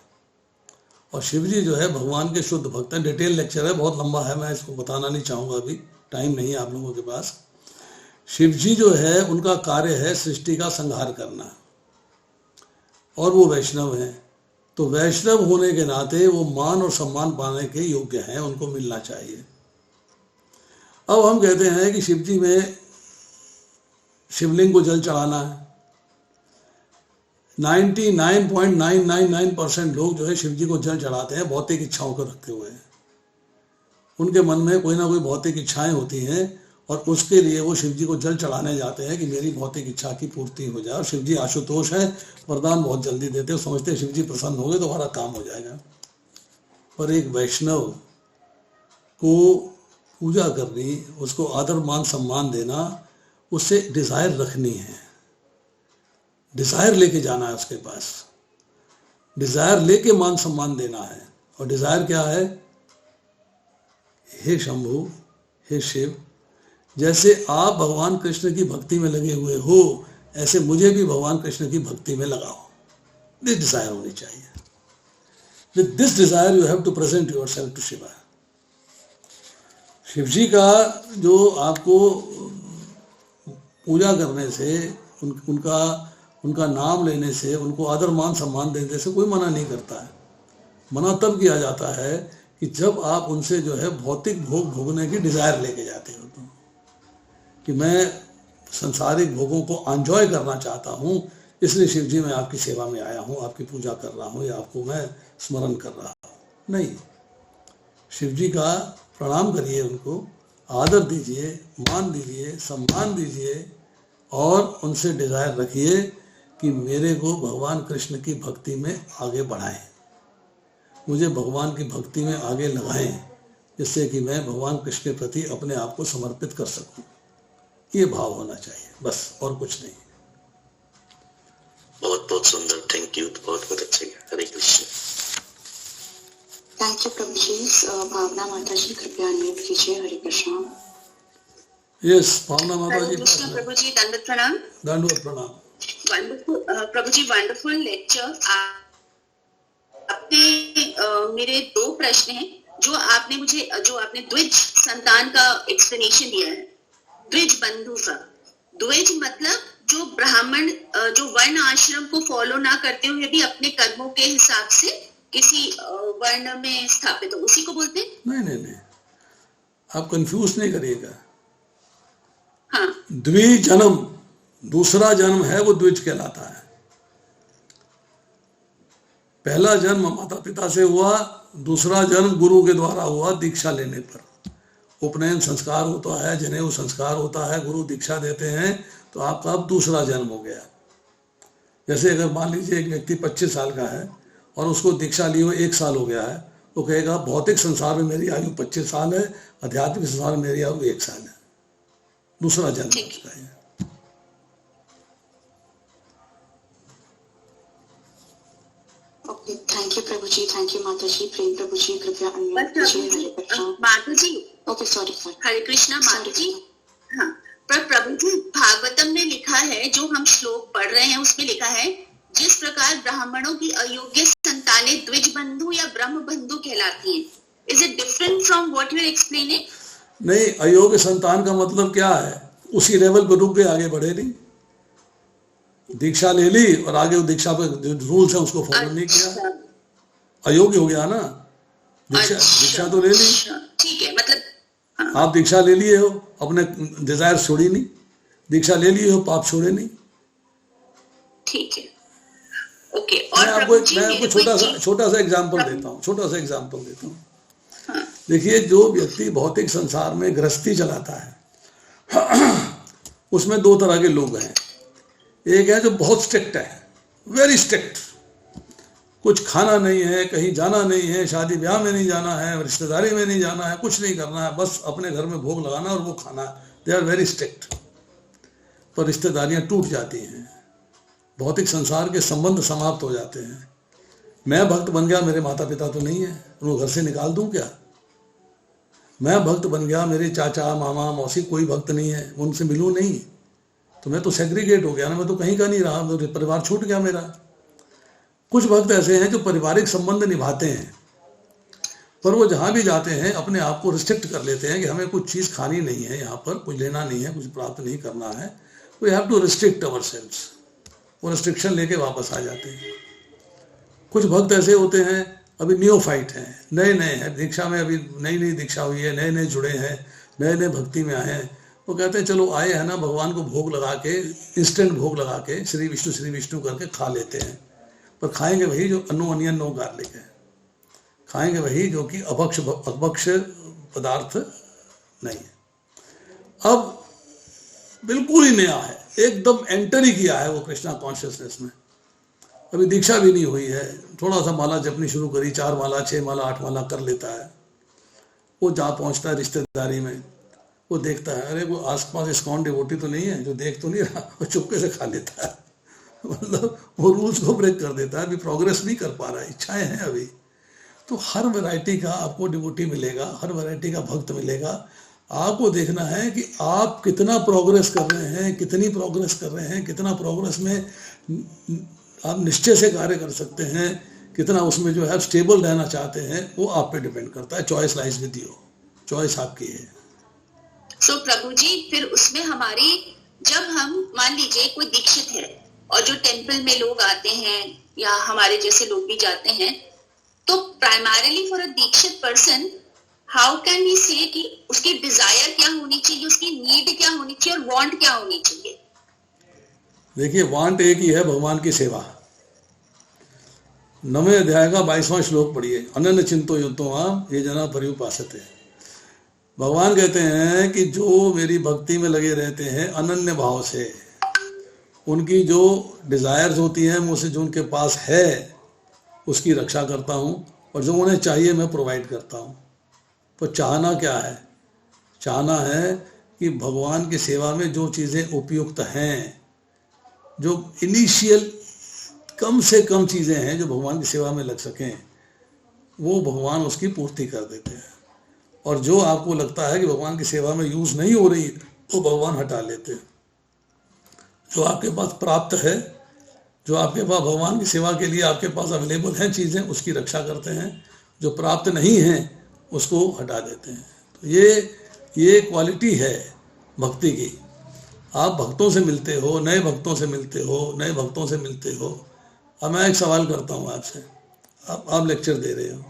और शिवजी जो है भगवान के शुद्ध भक्त हैं. डिटेल लेक्चर है, बहुत लंबा है, मैं इसको बताना नहीं चाहूँगा, अभी टाइम नहीं है आप लोगों के पास. शिवजी जो है उनका कार्य है सृष्टि का संहार करना, और वो वैष्णव हैं. तो वैष्णव होने के नाते वो मान और सम्मान पाने के योग्य हैं, उनको मिलना चाहिए. अब हम कहते हैं कि शिवजी में शिवलिंग को जल चढ़ाना है. 99.999% लोग जो है शिवजी को जल चढ़ाते हैं भौतिक इच्छाओं को रखते हुए. उनके मन में कोई ना कोई भौतिक इच्छाएं होती हैं, और उसके लिए वो शिवजी को जल चढ़ाने जाते हैं कि मेरी भौतिक इच्छा की पूर्ति हो जाए. और शिवजी आशुतोष है, वरदान बहुत जल्दी देते हैं, समझते हैं शिवजी प्रसन्न हो गए तो हमारा काम हो जाएगा. पर एक वैष्णव को पूजा करनी, उसको आदर मान सम्मान देना, उससे डिजायर रखनी है, डिजायर लेके जाना है उसके पास. डिजायर लेके मान सम्मान देना है। और डिजायर क्या है? हे शंभु, हे शिव, जैसे आप भगवान कृष्ण की भक्ति में लगे हुए हो, ऐसे मुझे भी भगवान कृष्ण की भक्ति में लगाओ। दिस डिजायर होनी चाहिए। With this desire you have to present yourself to Shiva. Shiv जी का जो आपको पूजा करने से, उनका नाम लेने से, उनको आदर मान सम्मान देने से कोई मना नहीं करता है। मना तब किया जाता है कि जब आप उनसे जो है भौतिक भोग भोगने की डिजायर लेके जाते हो, तो कि मैं सांसारिक भोगों को एंजॉय करना चाहता हूँ, इसलिए शिव जी मैं आपकी सेवा में आया हूँ, आपकी पूजा कर रहा हूँ या आपको मैं स्मरण कर रहा हूँ। नहीं, शिव जी का प्रणाम करिए, उनको आदर दीजिए, मान दीजिए, सम्मान दीजिए और उनसे डिजायर रखिए कि मेरे को भगवान कृष्ण की भक्ति में आगे बढ़ाएं, मुझे भगवान की भक्ति में आगे लगाएं, जिससे कि मैं भगवान कृष्ण के प्रति अपने आप को समर्पित कर सकूं। ये भाव होना चाहिए, बस, और कुछ नहीं। बहुत बहुत सुंदर, थैंक यू, बहुत बहुत अच्छा। हरे कृष्ण। थैंक यू प्रभु जी। भावना माता जी कृपया अनम्यूट कीजिए। हरे कृष्ण। यस, भावना माता जी। कृष्ण प्रभु जी, दंडवत प्रणाम। दंडवत प्रणाम। वंडरफुल प्रभु जी, वंडरफुल लेक्चर। आपने मेरे 2 प्रश्न हैं जो आपने द्विज संतान का एक्सप्लेनेशन दिया है, द्विज बंधु का। द्विज मतलब जो ब्राह्मण, जो वर्ण आश्रम को फॉलो ना करते हुए भी अपने कर्मों के हिसाब से किसी वर्ण में स्थापित हो, उसी को बोलते हैं? नहीं, आप कंफ्यूज नहीं करिएगा। हाँ, द्विजन्म, दूसरा जन्म है वो द्विज कहलाता है। पहला जन्म माता पिता से हुआ, दूसरा जन्म गुरु के द्वारा हुआ दीक्षा लेने पर। उपनयन संस्कार होता है, जनेऊ संस्कार होता है, गुरु दीक्षा देते हैं, तो आपका अब दूसरा जन्म हो गया। जैसे अगर मान लीजिए एक व्यक्ति 25 साल का है और उसको दीक्षा लिए हुए 1 साल हो गया है, तो कहेगा भौतिक संसार में मेरी आयु 25 साल है, आध्यात्मिक संसार में मेरी आयु 1 साल है। दूसरा जन्म होता है। ओके, थैंक यू प्रभु जी, थैंक यू माता जी। प्रेम प्रभु जी कृपया अनम्यूट कीजिए। हरे कृष्ण। माता जी, ओके, सॉरी। हरे कृष्णा माता जी। हाँ, पर प्रभु जी, भागवतम में लिखा है, जो हम श्लोक पढ़ रहे हैं उसमें लिखा है, जिस प्रकार ब्राह्मणों की अयोग्य संतानें द्विज बंधु या ब्रह्म बंधु कहलाती हैं। Is it different from what you are explaining? नहीं, अयोग्य संतान का मतलब क्या है? उसी लेवल पर रुक गए, आगे बढ़े नहीं। दीक्षा ले ली और आगे वो दीक्षा पे रूल्स है उसको फॉलो नहीं किया, अयोग्य हो गया ना। दीक्षा तो ले ली, ठीक है, मतलब हाँ। आप दीक्षा ले लिए हो, अपने डिजायर छोड़ी नहीं, दीक्षा ले लिए हो, पाप छोड़े नहीं। ठीक है, ओके। मैं आपको छोटा सा एग्जाम्पल देता हूँ। हाँ। देखिए, जो व्यक्ति भौतिक संसार में गृहस्थी चलाता है, उसमें 2 तरह के लोग हैं। एक है जो बहुत स्ट्रिक्ट है, वेरी स्ट्रिक्ट, कुछ खाना नहीं है, कहीं जाना नहीं है, शादी ब्याह में नहीं जाना है, रिश्तेदारी में नहीं जाना है, कुछ नहीं करना है, बस अपने घर में भोग लगाना और वो खाना। They are very strict. पर रिश्तेदारियां टूट जाती हैं, भौतिक संसार के संबंध समाप्त हो जाते हैं। मैं भक्त बन गया, मेरे माता पिता तो नहीं है, उनको घर से निकाल दूं क्या? मैं भक्त बन गया, मेरे चाचा मामा मौसी कोई भक्त नहीं है, उनसे मिलूं नहीं, तो मैं तो सेग्रीगेट हो गया ना, मैं तो कहीं का नहीं रहा, मेरा परिवार छूट गया मेरा। कुछ भक्त ऐसे हैं जो पारिवारिक संबंध निभाते हैं, पर वो जहां भी जाते हैं अपने आप को रिस्ट्रिक्ट कर लेते हैं कि हमें कुछ चीज खानी नहीं है, यहाँ पर कुछ लेना नहीं है, कुछ प्राप्त नहीं करना है, we have to restrict ourselves. वो रिस्ट्रिक्शन लेके वापस आ जाते हैं। कुछ भक्त ऐसे होते हैं, अभी नियोफाइट हैं, नए हैं, दीक्षा में अभी नई दीक्षा हुई है, नए जुड़े हैं, नए भक्ति में आए हैं। वो कहते हैं चलो आए हैं ना, भगवान को भोग लगा के, इंस्टेंट भोग लगा के श्री विष्णु करके खा लेते हैं। पर खाएंगे वही जो नो अनियन नो गार्लिक है, खाएंगे वही जो कि अभक्ष पदार्थ नहीं है। अब बिल्कुल ही नया है, एकदम एंटर ही किया है वो कृष्णा कॉन्शियसनेस में, अभी दीक्षा भी नहीं हुई है, थोड़ा सा माला जपनी शुरू करी, 4 माला 6 माला 8 माला कर लेता है। वो जहाँ पहुँचता है रिश्तेदारी में, वो देखता है अरे वो आसपास इस्कॉन डिवोटी तो नहीं है जो देख तो नहीं रहा, वो चुपके से खा लेता है। मतलब वो रूल्स को ब्रेक कर देता है, अभी प्रोग्रेस नहीं कर पा रहा है, इच्छाएं हैं अभी। तो हर वैरायटी का आपको डिवोटी मिलेगा, हर वैरायटी का भक्त मिलेगा। आपको देखना है कि आप कितना प्रोग्रेस कर रहे हैं, कितनी प्रोग्रेस कर रहे हैं, कितना प्रोग्रेस में आप निश्चय से कार्य कर सकते हैं, कितना उसमें जो है स्टेबल रहना चाहते हैं, वो आप पे डिपेंड करता है। Choice lies with you, choice आपकी है। सो प्रभु जी, फिर उसमें हमारी, जब हम मान लीजिए कोई दीक्षित है और जो टेंपल में लोग आते हैं या हमारे जैसे लोग भी जाते हैं, तो प्राइमरीली फॉर अ दीक्षित person how can we say कि उसकी डिजायर क्या होनी चाहिए, उसकी नीड क्या होनी चाहिए और वांट क्या होनी चाहिए? देखिए, वांट एक ही है, भगवान की सेवा। 9वें अध्याय का 22वां श्लोक पढ़िए, अनन्य चिंतो युद्धो ये जना पर्युपासते। भगवान कहते हैं कि जो मेरी भक्ति में लगे रहते हैं अनन्य भाव से, उनकी जो डिजायर्स होती हैं मुझसे, जो उनके पास है उसकी रक्षा करता हूँ, और जो उन्हें चाहिए मैं प्रोवाइड करता हूँ। तो चाहना क्या है? चाहना है कि भगवान की सेवा में जो चीज़ें उपयुक्त हैं, जो इनिशियल कम से कम चीज़ें हैं जो भगवान की सेवा में लग सकें, वो भगवान उसकी पूर्ति कर देते हैं। और जो आपको लगता है कि भगवान की सेवा में यूज़ नहीं हो रही, वो भगवान हटा लेते हैं। जो आपके पास प्राप्त है, जो आपके पास भगवान की सेवा के लिए आपके पास अवेलेबल हैं चीज़ें, उसकी रक्षा करते हैं। जो प्राप्त नहीं हैं उसको हटा देते हैं। तो ये क्वालिटी है भक्ति की। आप भक्तों से मिलते हो, नए भक्तों से मिलते हो, नए भक्तों से मिलते हो। अब मैं एक सवाल करता हूँ आपसे, आप लेक्चर दे रहे हो,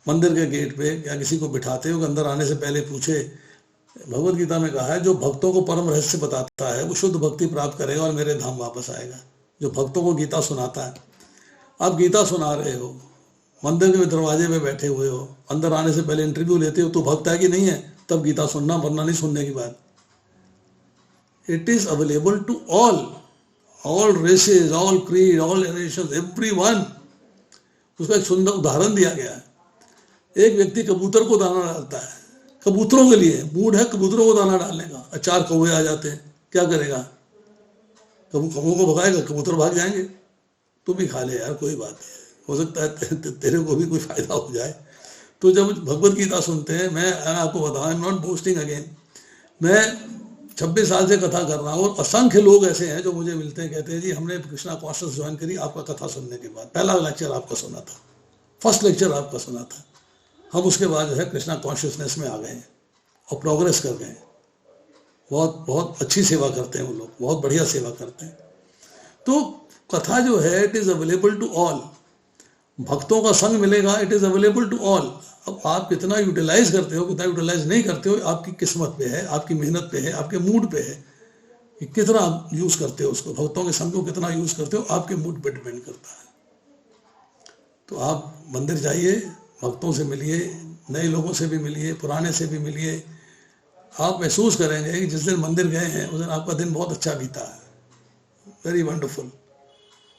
मंदिर के गेट पे या किसी को बिठाते हो कि अंदर आने से पहले पूछे, भगवत गीता में कहा है जो भक्तों को परम रहस्य बताता है वो शुद्ध भक्ति प्राप्त करेगा और मेरे धाम वापस आएगा। जो भक्तों को गीता सुनाता है, आप गीता सुना रहे हो, मंदिर के दरवाजे में बैठे हुए हो, अंदर आने से पहले इंटरव्यू लेते हो, तो भक्त है कि नहीं है, तब गीता सुनना, वरना नहीं सुनने की बात। It is available to all races, all creed, all nations, everyone. उसका एक सुंदर उदाहरण दिया गया है। एक व्यक्ति कबूतर को दाना डालता है, कबूतरों के लिए मूड है कबूतरों को दाना डालने का, 4 कौवे आ जाते हैं, क्या करेगा? कौवों को भगाएगा, कबूतर भाग जाएंगे। तू भी खा ले यार, कोई बात नहीं, हो सकता है तेरे को भी कोई फायदा हो जाए। तो जब भगवत गीता सुनते हैं, मैं आपको बताऊं, I am not boasting again, मैं 26 साल से कथा कर रहा हूँ और असंख्य लोग ऐसे हैं जो मुझे मिलते हैं, कहते हैं जी हमने कृष्णा कॉन्शियस ज्वाइन करी आपका कथा सुनने के बाद। पहला लेक्चर आपका सुना था, फर्स्ट लेक्चर आपका सुना था, हम उसके बाद जो है कृष्णा कॉन्शियसनेस में आ गए हैं और प्रोग्रेस कर गए। बहुत अच्छी सेवा करते हैं वो लोग, बहुत बढ़िया सेवा करते हैं। तो कथा जो है it is available to all, भक्तों का संग मिलेगा, it is available to all. अब आप कितना यूटिलाइज करते हो, कितना यूटिलाइज नहीं करते हो, आपकी किस्मत पे है, आपकी मेहनत पे है, आपके मूड पे है कि कितना आप यूज करते हो उसको। भक्तों के संग को कितना यूज करते हो, आपके मूड पे डिपेंड करता है। तो आप मंदिर जाइए, भक्तों से मिलिए, नए लोगों से भी मिलिए, पुराने से भी मिलिए। आप महसूस करेंगे कि जिस दिन मंदिर गए हैं उस दिन आपका दिन बहुत अच्छा बीता है, वेरी वंडरफुल।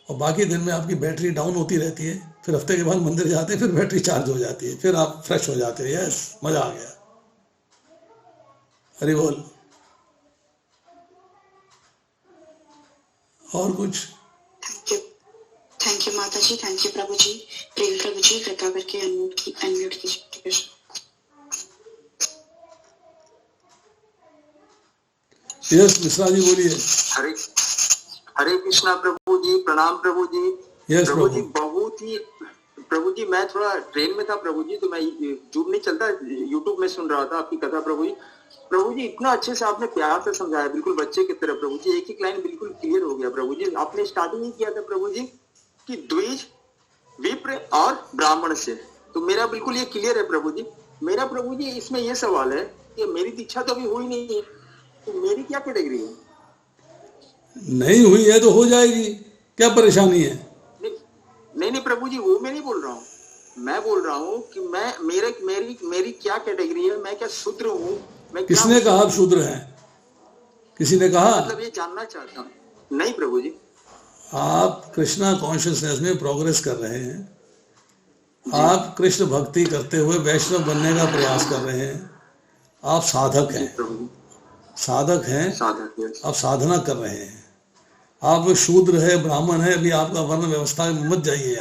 और बाकी दिन में आपकी बैटरी डाउन होती रहती है, फिर हफ्ते के बाद मंदिर जाते हैं, फिर बैटरी चार्ज हो जाती है, फिर आप फ्रेश हो जाते हैं, यस मजा आ गया। हरि बोल। और कुछ? थैंक यू माता जी, थैंक यू प्रभु जी। प्रेम प्रभु जी कृपा करके अनम्यूट कीजिए। यस मिश्रा जी बोलिए। हरे कृष्णा प्रभु जी, प्रणाम प्रभु जी। यस प्रभु जी, बहुत ही प्रभु जी, मैं थोड़ा ट्रेन में था प्रभु जी, तो मैं यूट्यूब नहीं चलता, यूट्यूब में सुन रहा था आपकी कथा प्रभु जी। प्रभु जी इतना अच्छे से आपने प्यार से समझाया, बिल्कुल बच्चे की तरह प्रभु जी, एक एक लाइन बिल्कुल क्लियर हो गया प्रभु जी। आपने स्टार्टिंग ही किया था प्रभु जी कि द्विज, विप्र और ब्राह्मण से, तो मेरा बिल्कुल ये क्लियर है प्रभु जी। मेरा प्रभु जी इसमें ये सवाल है कि मेरी दीक्षा तो अभी हुई नहीं है, तो मेरी क्या कैटेगरी है? नहीं हुई है तो हो जाएगी, क्या परेशानी है? नहीं प्रभु जी, वो मैं नहीं बोल रहा हूँ, मैं बोल रहा हूँ कि मेरी क्या कैटेगरी है, मैं क्या शूद्र हूँ? किसने कहा आप शूद्र हैं? किसी ने कहा? मतलब ये जानना चाहता हूँ। नहीं प्रभु जी, आप कृष्णा कॉन्शियसनेस में प्रोग्रेस कर रहे हैं, आप कृष्ण भक्ति करते हुए वैष्णव बनने का प्रयास कर रहे हैं, आप साधक हैं, साधक हैं, आप साधना कर रहे हैं। आप शूद्र है, ब्राह्मण है, अभी आपका वर्ण व्यवस्था में मत जाइए।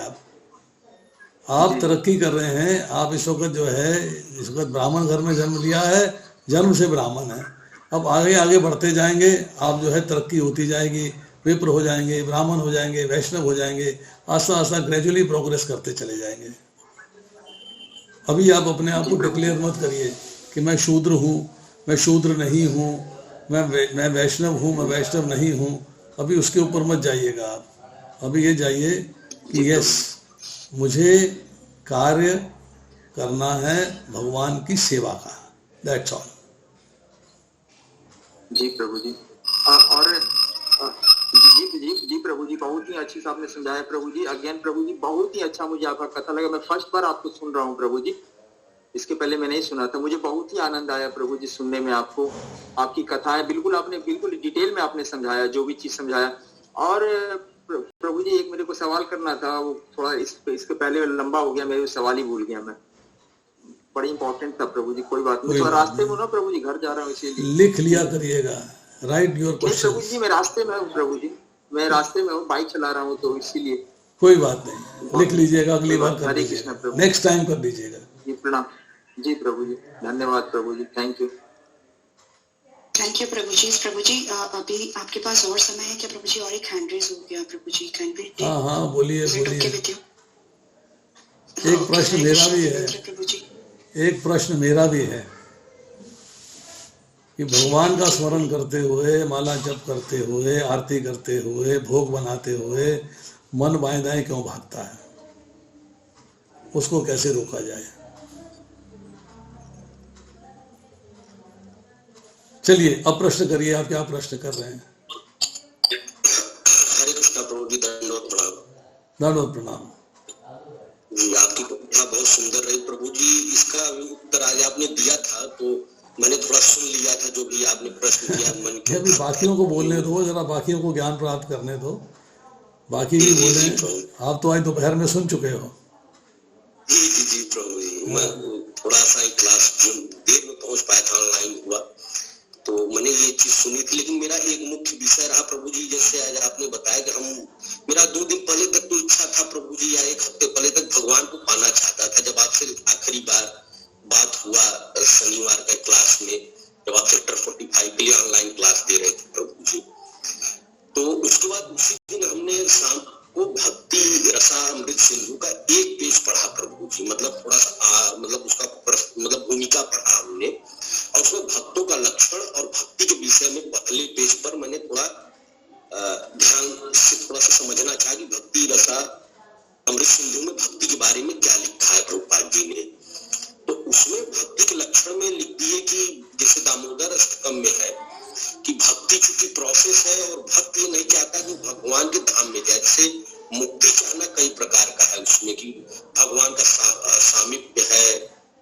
आप तरक्की कर रहे हैं। आप इस वक्त जो है, इस वक्त ब्राह्मण घर में जन्म लिया है, जन्म से ब्राह्मण है। अब आगे आगे बढ़ते जाएंगे, आप जो है तरक्की होती जाएगी, विप्र हो जाएंगे, ब्राह्मण हो जाएंगे, वैष्णव हो जाएंगे, आस्ता आस्ता ग्रेजुअली प्रोग्रेस करते चले जाएंगे। अभी आप अपने आप को डिक्लेयर मत करिए कि मैं शूद्र हूँ, मैं शूद्र नहीं हूँ, मैं वैष्णव हूँ, मैं वैष्णव नहीं हूँ। अभी उसके ऊपर मत जाइएगा आप। अभी ये जाइए कि यस, मुझे कार्य करना है भगवान की सेवा का, दैट्स ऑल। जी प्रभु जी। और जी प्रभु जी, बहुत ही अच्छी से आपने समझाया प्रभु जी। अगेन प्रभु जी, बहुत ही अच्छा मुझे आपका कथा लगा। मैं फर्स्ट बार आपको सुन रहा हूँ प्रभु जी, इसके पहले मैं नहीं सुना था। मुझे बहुत ही आनंद आया प्रभु जी सुनने में आपको, आपकी कथाएं बिल्कुल आपने बिल्कुल डिटेल में आपने समझाया, जो भी चीज समझाया। और प्रभु जी एक मेरे को सवाल करना था, वो थोड़ा इसके पहले लंबा हो गया, मेरे सवाल ही भूल गया मैं। बड़ी इंपॉर्टेंट था प्रभु जी, कोई बात नहीं। तो रास्ते में ना प्रभु जी, घर जा रहा हूँ, इसीलिए लिख लिया करिएगा, राइट योर क्वेश्चन। प्रभु जी मैं रास्ते में हूँ प्रभु जी, मैं रास्ते में हूँ, बाइक चला रहा हूँ, तो इसीलिए कोई बात नहीं, लिख लीजिएगा, अगली बार कर लीजिएगा, नेक्स्ट टाइम कर लीजिएगा। जी प्रणाम। जी प्रभु जी, धन्यवाद प्रभु जी, थैंक यू। थैंक यू प्रभु जी। प्रभु जी अभी आपके पास और समय है क्या प्रभु जी? और एक हैंड रेज हो गया प्रभु जी, कैन बी? हाँ बोलिए बोलिए। एक प्रश्न मेरा भी है प्रभु जी, एक प्रश्न मेरा भी है कि भगवान का स्मरण करते हुए, माला जप करते हुए, आरती करते हुए, भोग बनाते हुए मन बाएं दाएं क्यों भागता है? उसको कैसे रोका जाए? चलिए अब प्रश्न करिए, आप क्या प्रश्न कर रहे हैं? हरे कृष्णा प्रभु जी, दंडवत प्रणाम। दंडवत प्रणाम जी। आपकी कथा बहुत सुंदर रही प्रभु जी। इसका उत्तर आज आपने दिया था, तो मैंने थोड़ा सुन लिया था जो भी आपने प्रश्न किया मन के। अभी बाकियों को बोलने दो, जरा बाकियों को ज्ञान प्राप्त करने दो, बाकी भी बोले। आप तो आज दोपहर में सुन चुके हो। जी जी जी प्रभु जी, मैं थोड़ा सा ही क्लास देर में पहुंच पाया था, ऑनलाइन हुआ, तो मैंने ये चीज सुनी थी। लेकिन मेरा एक मुख्य विषय रहा प्रभु जी, जैसे आज आपने बताया कि मेरा 2 दिन पहले तक तो इच्छा था प्रभु जी, या 1 हफ्ते पहले तक भगवान को पाना चाहता था। जब आपसे आखिरी बार बात हुआ शनिवार के क्लास में, जब आप सेक्टर 45 के लिए ऑनलाइन क्लास दे रहे थे प्रभु जी, तो उसके बाद उसी दिन हमने शाम को भक्ति रसामृत सिंधु का 1 पेज पढ़ा प्रभु जी। मतलब थोड़ा सा मतलब उसका मतलब भूमिका पढ़ा हमने, और उसमें भक्तों का लक्षण और भक्ति के विषय में पहले पेज पर मैंने थोड़ा ध्यान से थोड़ा सा समझना चाहा कि भक्ति रसा अमृत सिंधु में भक्ति के बारे में क्या लिखा है प्रभुपाद जी ने। तो उसमें भक्ति के लक्षण में लिख दिए कि जैसे दामोदर अष्टकम में है कि भक्ति चूंकि प्रोसेस है, और भक्त ये नहीं चाहता कि भगवान के धाम में जाए। जैसे मुक्ति चाहना कई प्रकार का है उसमें, कि भगवान का सामीप्य है,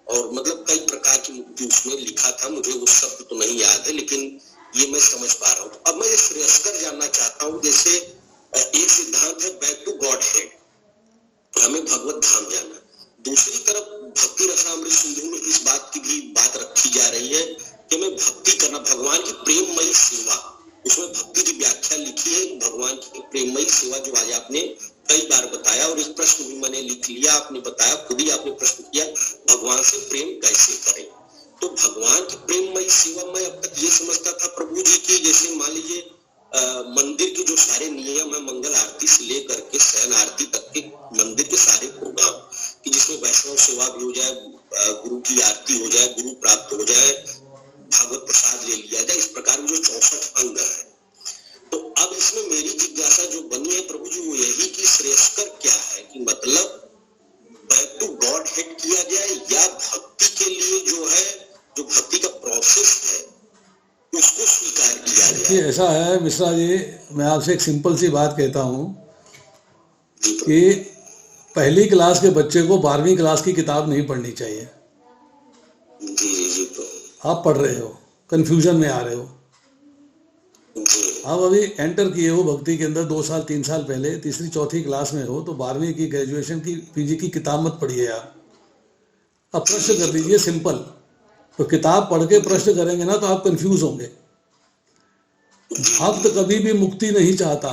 और मतलब कई प्रकार की मुक्ति उसमें लिखा था। मुझे वो शब्द तो नहीं याद है, लेकिन ये मैं समझ पा रहा हूँ। अब मैं ये श्रेयस्कर जानना चाहता हूँ, जैसे एक सिद्धांत है बैक टू गॉड हेड, हमें भगवत धाम जाना। दूसरी तरफ भक्ति रसामृत सिंधु में इस बात की भी बात रखी जा रही है कि हमें भक्ति करना, भगवान की प्रेममयी सेवा। उसमें भक्ति की व्याख्या लिखी है, भगवान की प्रेममयी सेवा, जो आज आपने कई बार बताया, और एक प्रश्न भी मैंने लिख लिया, आपने बताया, खुद ही आपने प्रश्न किया, भगवान से प्रेम कैसे करें। तो भगवान की प्रेममयी सेवा, मैं अब तक ये समझता था प्रभु जी की, जैसे मान लीजिए मंदिर के जो सारे नियम है, मंगल आरती से लेकर के शयन आरती तक के मंदिर के सारे प्रोग्राम, कि जिसमें वैष्णव सेवा भी हो जाए, गुरु की आरती हो जाए, गुरु प्राप्त हो जाए, भागवत प्रसाद ले लिया जाए, इस प्रकार के जो 64 अंग है। तो अब इसमें मेरी जिज्ञासा जो बनी है प्रभु जी, वो यही कि श्रेयस्कर क्या है, कि मतलब बैक टू गॉड हेड किया जाए, या भक्ति के लिए जो है, जो भक्ति का प्रोसेस है उसको स्वीकार किया जाए। ऐसा है मिश्रा जी, मैं आपसे एक सिंपल सी बात कहता हूँ कि पहली क्लास के बच्चे को 12वीं क्लास की किताब नहीं पढ़नी चाहिए। जी आप पढ़ रहे हो, कंफ्यूजन में आ रहे हो। आप अभी एंटर किए हो भक्ति के अंदर 2 साल 3 साल पहले, तीसरी चौथी क्लास में हो, तो 12वीं की ग्रेजुएशन की पीजी की किताब मत पढ़िए आप। अब प्रश्न कर लीजिए सिंपल। तो किताब पढ़ के प्रश्न करेंगे ना तो आप कंफ्यूज होंगे। भक्त कभी भी मुक्ति नहीं चाहता।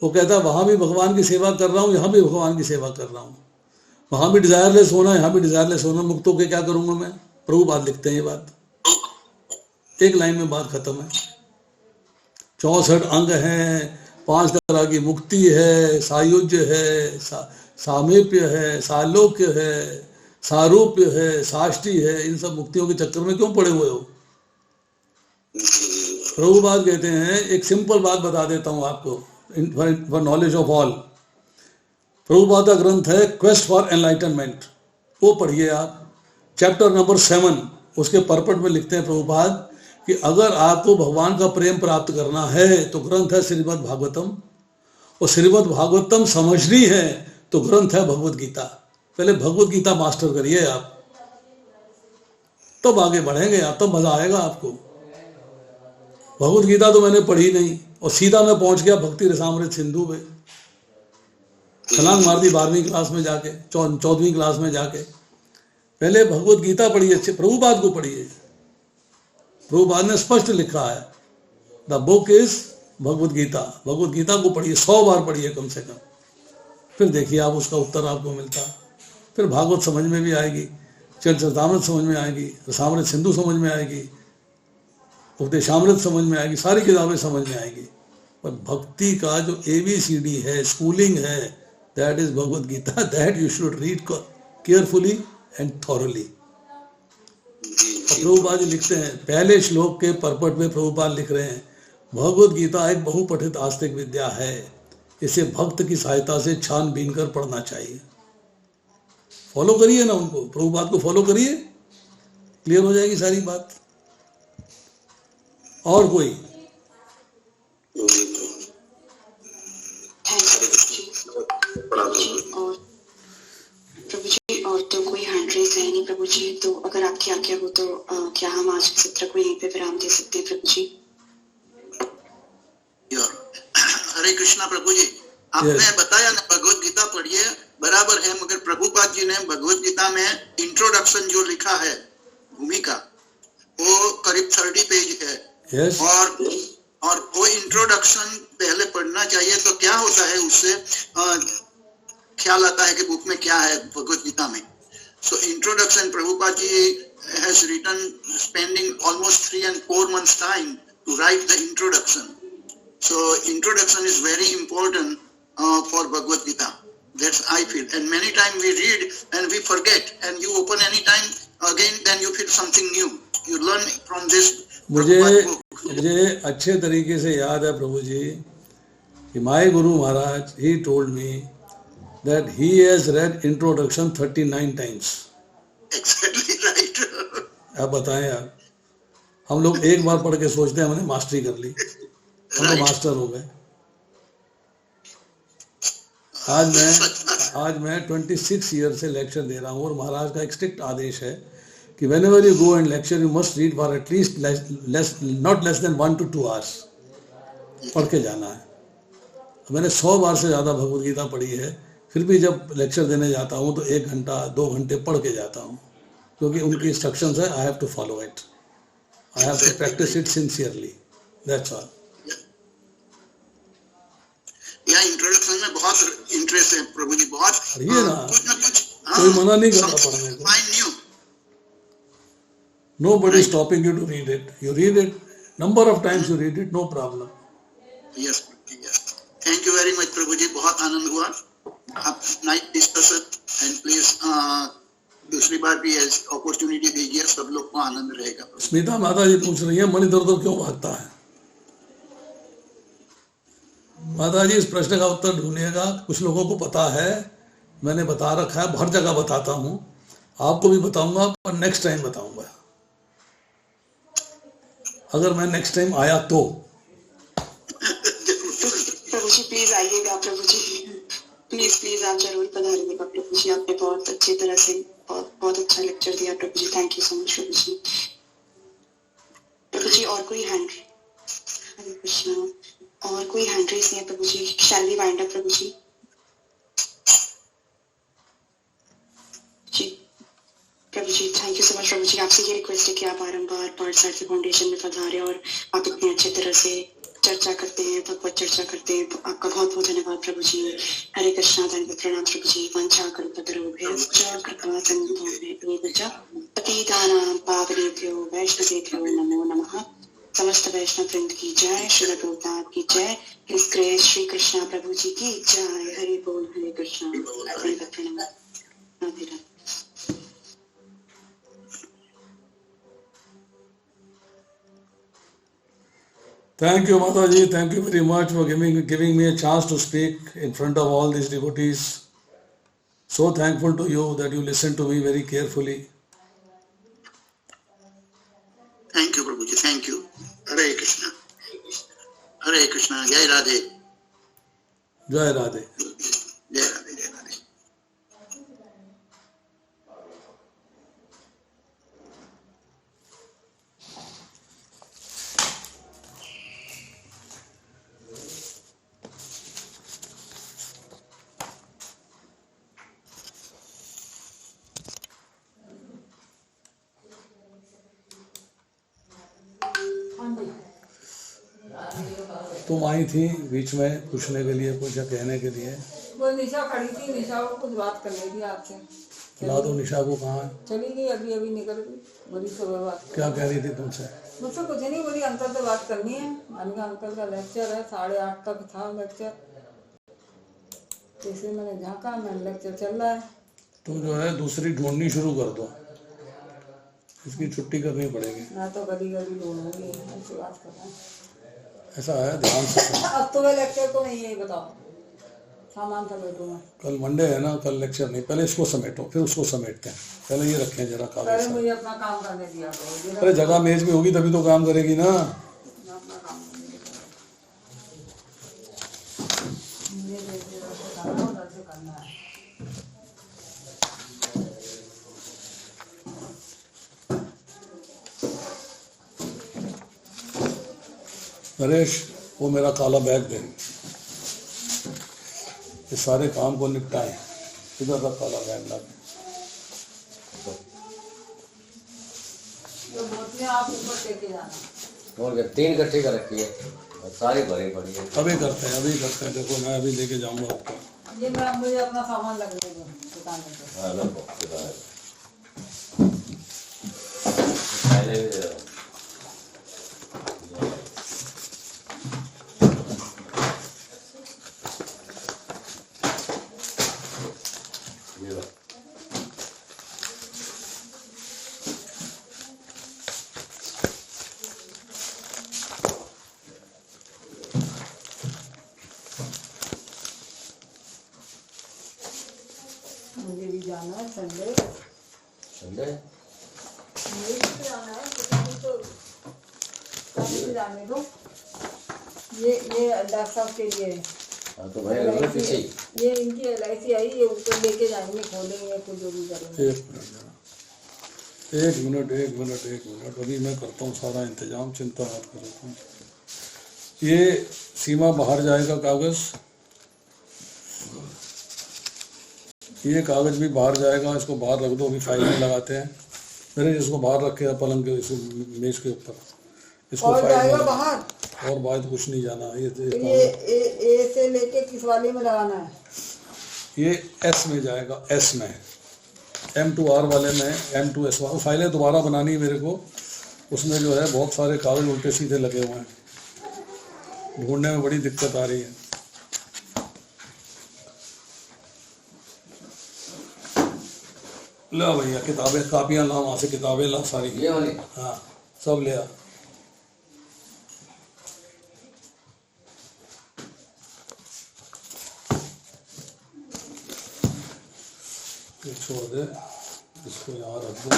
वो कहता वहां भी भगवान की सेवा कर रहा हूँ, यहाँ भी भगवान की सेवा कर रहा हूँ, वहां भी डिजायरलेस होना, यहाँ भी डिजायरलेस होना, मुक्त होकर क्या करूंगा मैं। प्रभुपाद लिखते हैं ये बात, एक लाइन में बात खत्म है। 64 अंग हैं, 5 तरह की मुक्ति है, सायुज्य है, सामीप्य है, सालोक्य है, सारूप्य है, साष्टी है। इन सब मुक्तियों के चक्कर में क्यों पड़े हुए हो। प्रभुपाद कहते हैं, एक सिंपल बात बता देता हूं आपको for knowledge of all. Prabhupada का ग्रंथ है क्वेस्ट फॉर एनलाइटनमेंट, वो पढ़िए आप। चैप्टर नंबर 7 उसके परपट में लिखते हैं प्रभुपाद कि अगर आपको भगवान का प्रेम प्राप्त करना है तो ग्रंथ है श्रीमद् भागवतम, और श्रीमद् भागवतम समझनी है तो ग्रंथ है भगवत गीता। पहले भगवत गीता मास्टर करिए आप, तब आगे बढ़ेंगे आप, तब मजा आएगा आपको। भगवत गीता तो मैंने पढ़ी नहीं और सीधा मैं पहुंच गया भक्ति रसामृत सिंधु में, छलांग मार दी 12वीं क्लास में जाके, 14वीं क्लास में जाके। पहले भगवत गीता पढ़िए, अच्छे प्रभुपाद को पढ़िए। प्रभुपाद ने स्पष्ट लिखा है the book is Bhagavad Gita. Bhagavad Gita को पढ़िए, 100 बार पढ़िए कम से कम, फिर देखिए आप उसका उत्तर आपको मिलता। फिर भागवत समझ में भी आएगी, चरितामृत समझ में आएगी, रसामृत सिंधु समझ में आएगी, उपदेशामृत समझ में आएगी, सारी किताबें समझ में आएगी। पर भक्ति का जो ABCD है, स्कूलिंग है, that is Bhagavad Gita, that you should read carefully and thoroughly. Prabhupada ji लिखते हैं, पहले श्लोक के परपट में प्रभुपाद लिख रहे हैं, भगवत गीता एक बहुपठित आस्तिक विद्या है, इसे भक्त की सहायता से छानबीन कर पढ़ना चाहिए। फॉलो करिए ना उनको, प्रभुपाद को फॉलो करिए, क्लियर हो जाएगी सारी बात। और कोई? प्रभु जी और तो कोई हैंड रेज है नहीं प्रभु जी, तो अगर आपकी आज्ञा हो तो क्या हम आज के सत्र को यहीं पे विराम दे सकते हैं प्रभु जी? हरे कृष्णा प्रभु जी, आपने बताया ना भगवत गीता पढ़िए, बराबर है, मगर प्रभुपाद जी ने भगवत गीता में इंट्रोडक्शन जो लिखा है भूमिका, वो करीब 30 पेज है। yes. और वो इंट्रोडक्शन पहले पढ़ना चाहिए। तो क्या होता है उससे ख्याल आता है कि बुक में क्या है भगवत गीता में। So introduction Prabhupada ji has written spending almost 3 and 4 months time to write the introduction. So introduction is very important for Bhagavad Gita. That's I feel. And many times we read and we forget, and you open any time again, then you feel something new. You learn from this. मुझे अच्छे तरीके से याद है प्रभु जी कि my Guru Maharaj he told me that he has read introduction 39 times. Exactly right. आप बताएं यार, हम लोग एक बार पढ़ के सोचते हैं हमने मास्टरी कर ली, हम लोग मास्टर हो गए। आज मैं 26 ईयर से लेक्चर दे रहा हूँ और महाराज का एक स्ट्रिक्ट आदेश है कि whenever you go and lecture you must read for at least not less than 1 to 2 hours पढ़ के जाना है। मैंने 100 बार से ज़्यादा भगवद गीता पढ़ी है, फिर भी जब लेक्चर देने जाता हूँ तो 1 घंटा 2 घंटे पढ़ के जाता हूँ, क्योंकि उनकी इंस्ट्रक्शंस है, I have to follow it, I have to practise it sincerely, that's all. या इंट्रोडक्शन में बहुत इंटरेस्ट है प्रभु जी, बहुत ये ना कुछ कोई मना नहीं करता पढ़ने को। Nobody is stopping you to read it. You read it, number of times you read it, no problem. Yes, yes. Thank you very much प्रभु जी, बहुत आनंद हुआ। आप नाइस डिस्कशन एंड प्लीज दूसरी बार भी अपॉर्चुनिटी दीजिए, सब लोग को आनंद रहेगा। स्मिता माता जी पूछ रही है मणिधर क्यों भागता है। माता जी इस प्रश्न का उत्तर ढूंढिएगा, कुछ लोगों को पता है, मैंने बता रखा है, हर जगह बताता हूँ, आपको भी बताऊंगा, पर नेक्स्ट टाइम बताऊंगा, अगर मैं नेक्स्ट टाइम आया तो। प्रभु जी प्लीज आइएगा, प्रभु जी प्लीज आप जरूर पधारिएगा प्रभु जी, आपने बहुत अच्छी तरह से बहुत अच्छा लेक्चर दिया प्रभु जी, थैंक यू सो मच प्रभु जी। प्रभु जी और कोई हैंड, हरे कृष्णा, और कोई हैंड रेस नहीं है प्रभु जी, शैल वी वाइंड अप प्रभु जी? प्रभु जी थैंक यू सो मच प्रभु जी, आपसे ये रिक्वेस्ट है कि आप बारंबार पार्ट साइड फाउंडेशन में पधारें और आप इतने अच्छे तरह से चर्चा करते हैं, भगवत चर्चा करते हैं। आपका बहुत बहुत धन्यवाद प्रभु जी। हरे कृष्णा, धन्यवाद, प्रणाम प्रभु जी। वंशा कल्पतरुभ्यश्च कृपा सिन्धुभ्येव च पतितानां पावनेभ्यो वैष्णवेभ्यो नमो नमः। समस्त वैष्णव वृंद की जय, श्री प्रभुपाद की जय, हिज ग्रेस श्री कृष्णा प्रभु जी की जय। हरि बोल, हरे कृष्णा, धन्यवाद, प्रणाम, Radhe Radhe. Thank you, Mataji. Thank you very much for giving me a chance to speak in front of all these devotees. So thankful to you that you listened to me very carefully. Thank you, Prabhuji. Thank you. Hare Krishna. Hare Krishna. Jai Radhe. Jai Radhe. Jai Radhe. Jai Radhe. तुम आई थी बीच में पूछने के लिए, कुछ कहने के लिए। वो निशा खड़ी थी, निशा को कुछ बात करनी थी आपसे। ला दो निशा को। कहाँ है? चली गई, अभी अभी निकल गई। बड़ी सुबह बात। क्या कह रही थी तुमसे? मुझसे कुछ नहीं, बोली अंकल से बात करनी है। मैंने कहा अंकल का लेक्चर है, 8:30 तक था लेक्चर। इसलिए मैंने झाँका, मैंने लेक्चर चल रहा है। तुम जो है दूसरी ढूंढनी शुरू कर दो, इसकी छुट्टी करनी पड़ेगी। मैं तो गली गली ढूंढूंगी, ऐसी बात कर रहा हूँ। ऐसा है, ध्यान से। अब तो वह लेक्चर तो नहीं है, बताओ सामान सब बैठूंगा। कल मंडे है ना, कल लेक्चर नहीं। पहले इसको समेटो, फिर उसको समेटते हैं। पहले ये रखें जरा पहले कागज। मुझे अपना काम करने दिया करो। अरे जगह मेज में होगी तभी तो काम करेगी ना। अपना काम करने मुझे उधर से करना है। नरेश, वो मेरा काला बैग दे। ये सारे काम को निपटाएं। इधर का काला बैग ला के। तो बोतलें आप ऊपर लेके जाना। और क्या 3 इकट्ठी कर रखी है, सारी भरी पड़ी है। अभी करते हैं, अभी करते हैं। देखो मैं अभी लेके जाऊंगा आपको। ये मैं मुझे अपना सामान लगने दो दुकान पे। हाँ लो, पहले भी दे दो। मुझे भी जाना है संडे। संडे मुझे भी जाना है, तो कहीं जाने दो। ये डॉक्टर साहब के लिए है। हाँ तो भाई अगर किसी ये इनकी LIC आई, ये ऊपर लेके जाएंगे, खोलेंगे, कुछ जो भी करेंगे। एक मिनट अभी मैं करता हूँ सारा इंतजाम, चिंता मत करो तुम। ये सीमा बाहर जाएगा कागज, ये कागज भी बाहर जाएगा। इसको बाहर रख दो, अभी फाइल में लगाते हैं। मेरे इसको बाहर रखे पलंग के मेज के ऊपर। इसको और फाइल जाएगा में बाहर। और बाहर कुछ नहीं जाना। ये ए से लेके किस वाले में लगाना है? ये S में जाएगा, S में, M2R वाले में, M2S वाले। फाइलें दोबारा बनानी है मेरे को। उसमें जो है बहुत सारे कागज उल्टे सीधे लगे हुए हैं, ढूंढने में बड़ी दिक्कत आ रही है। ला भैया किताबें, कापियां ला, वहाँ से किताबें ला सारी। ये वाली? हाँ सब ले आ। ये छोड़ दे, इसको यहाँ रख दो,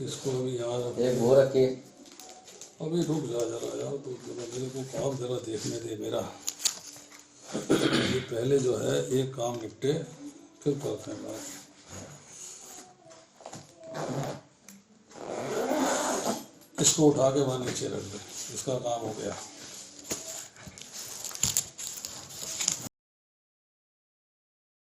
इसको भी यहाँ रख एक दो। वो रखिए। अभी रुक जा जरा यार, तो मेरे को काम जरा देखने दे मेरा। ये पहले जो है एक काम निपटे, फिर करते हैं बात। इसको उठा के वहाँ नीचे रख दे, इसका काम हो गया।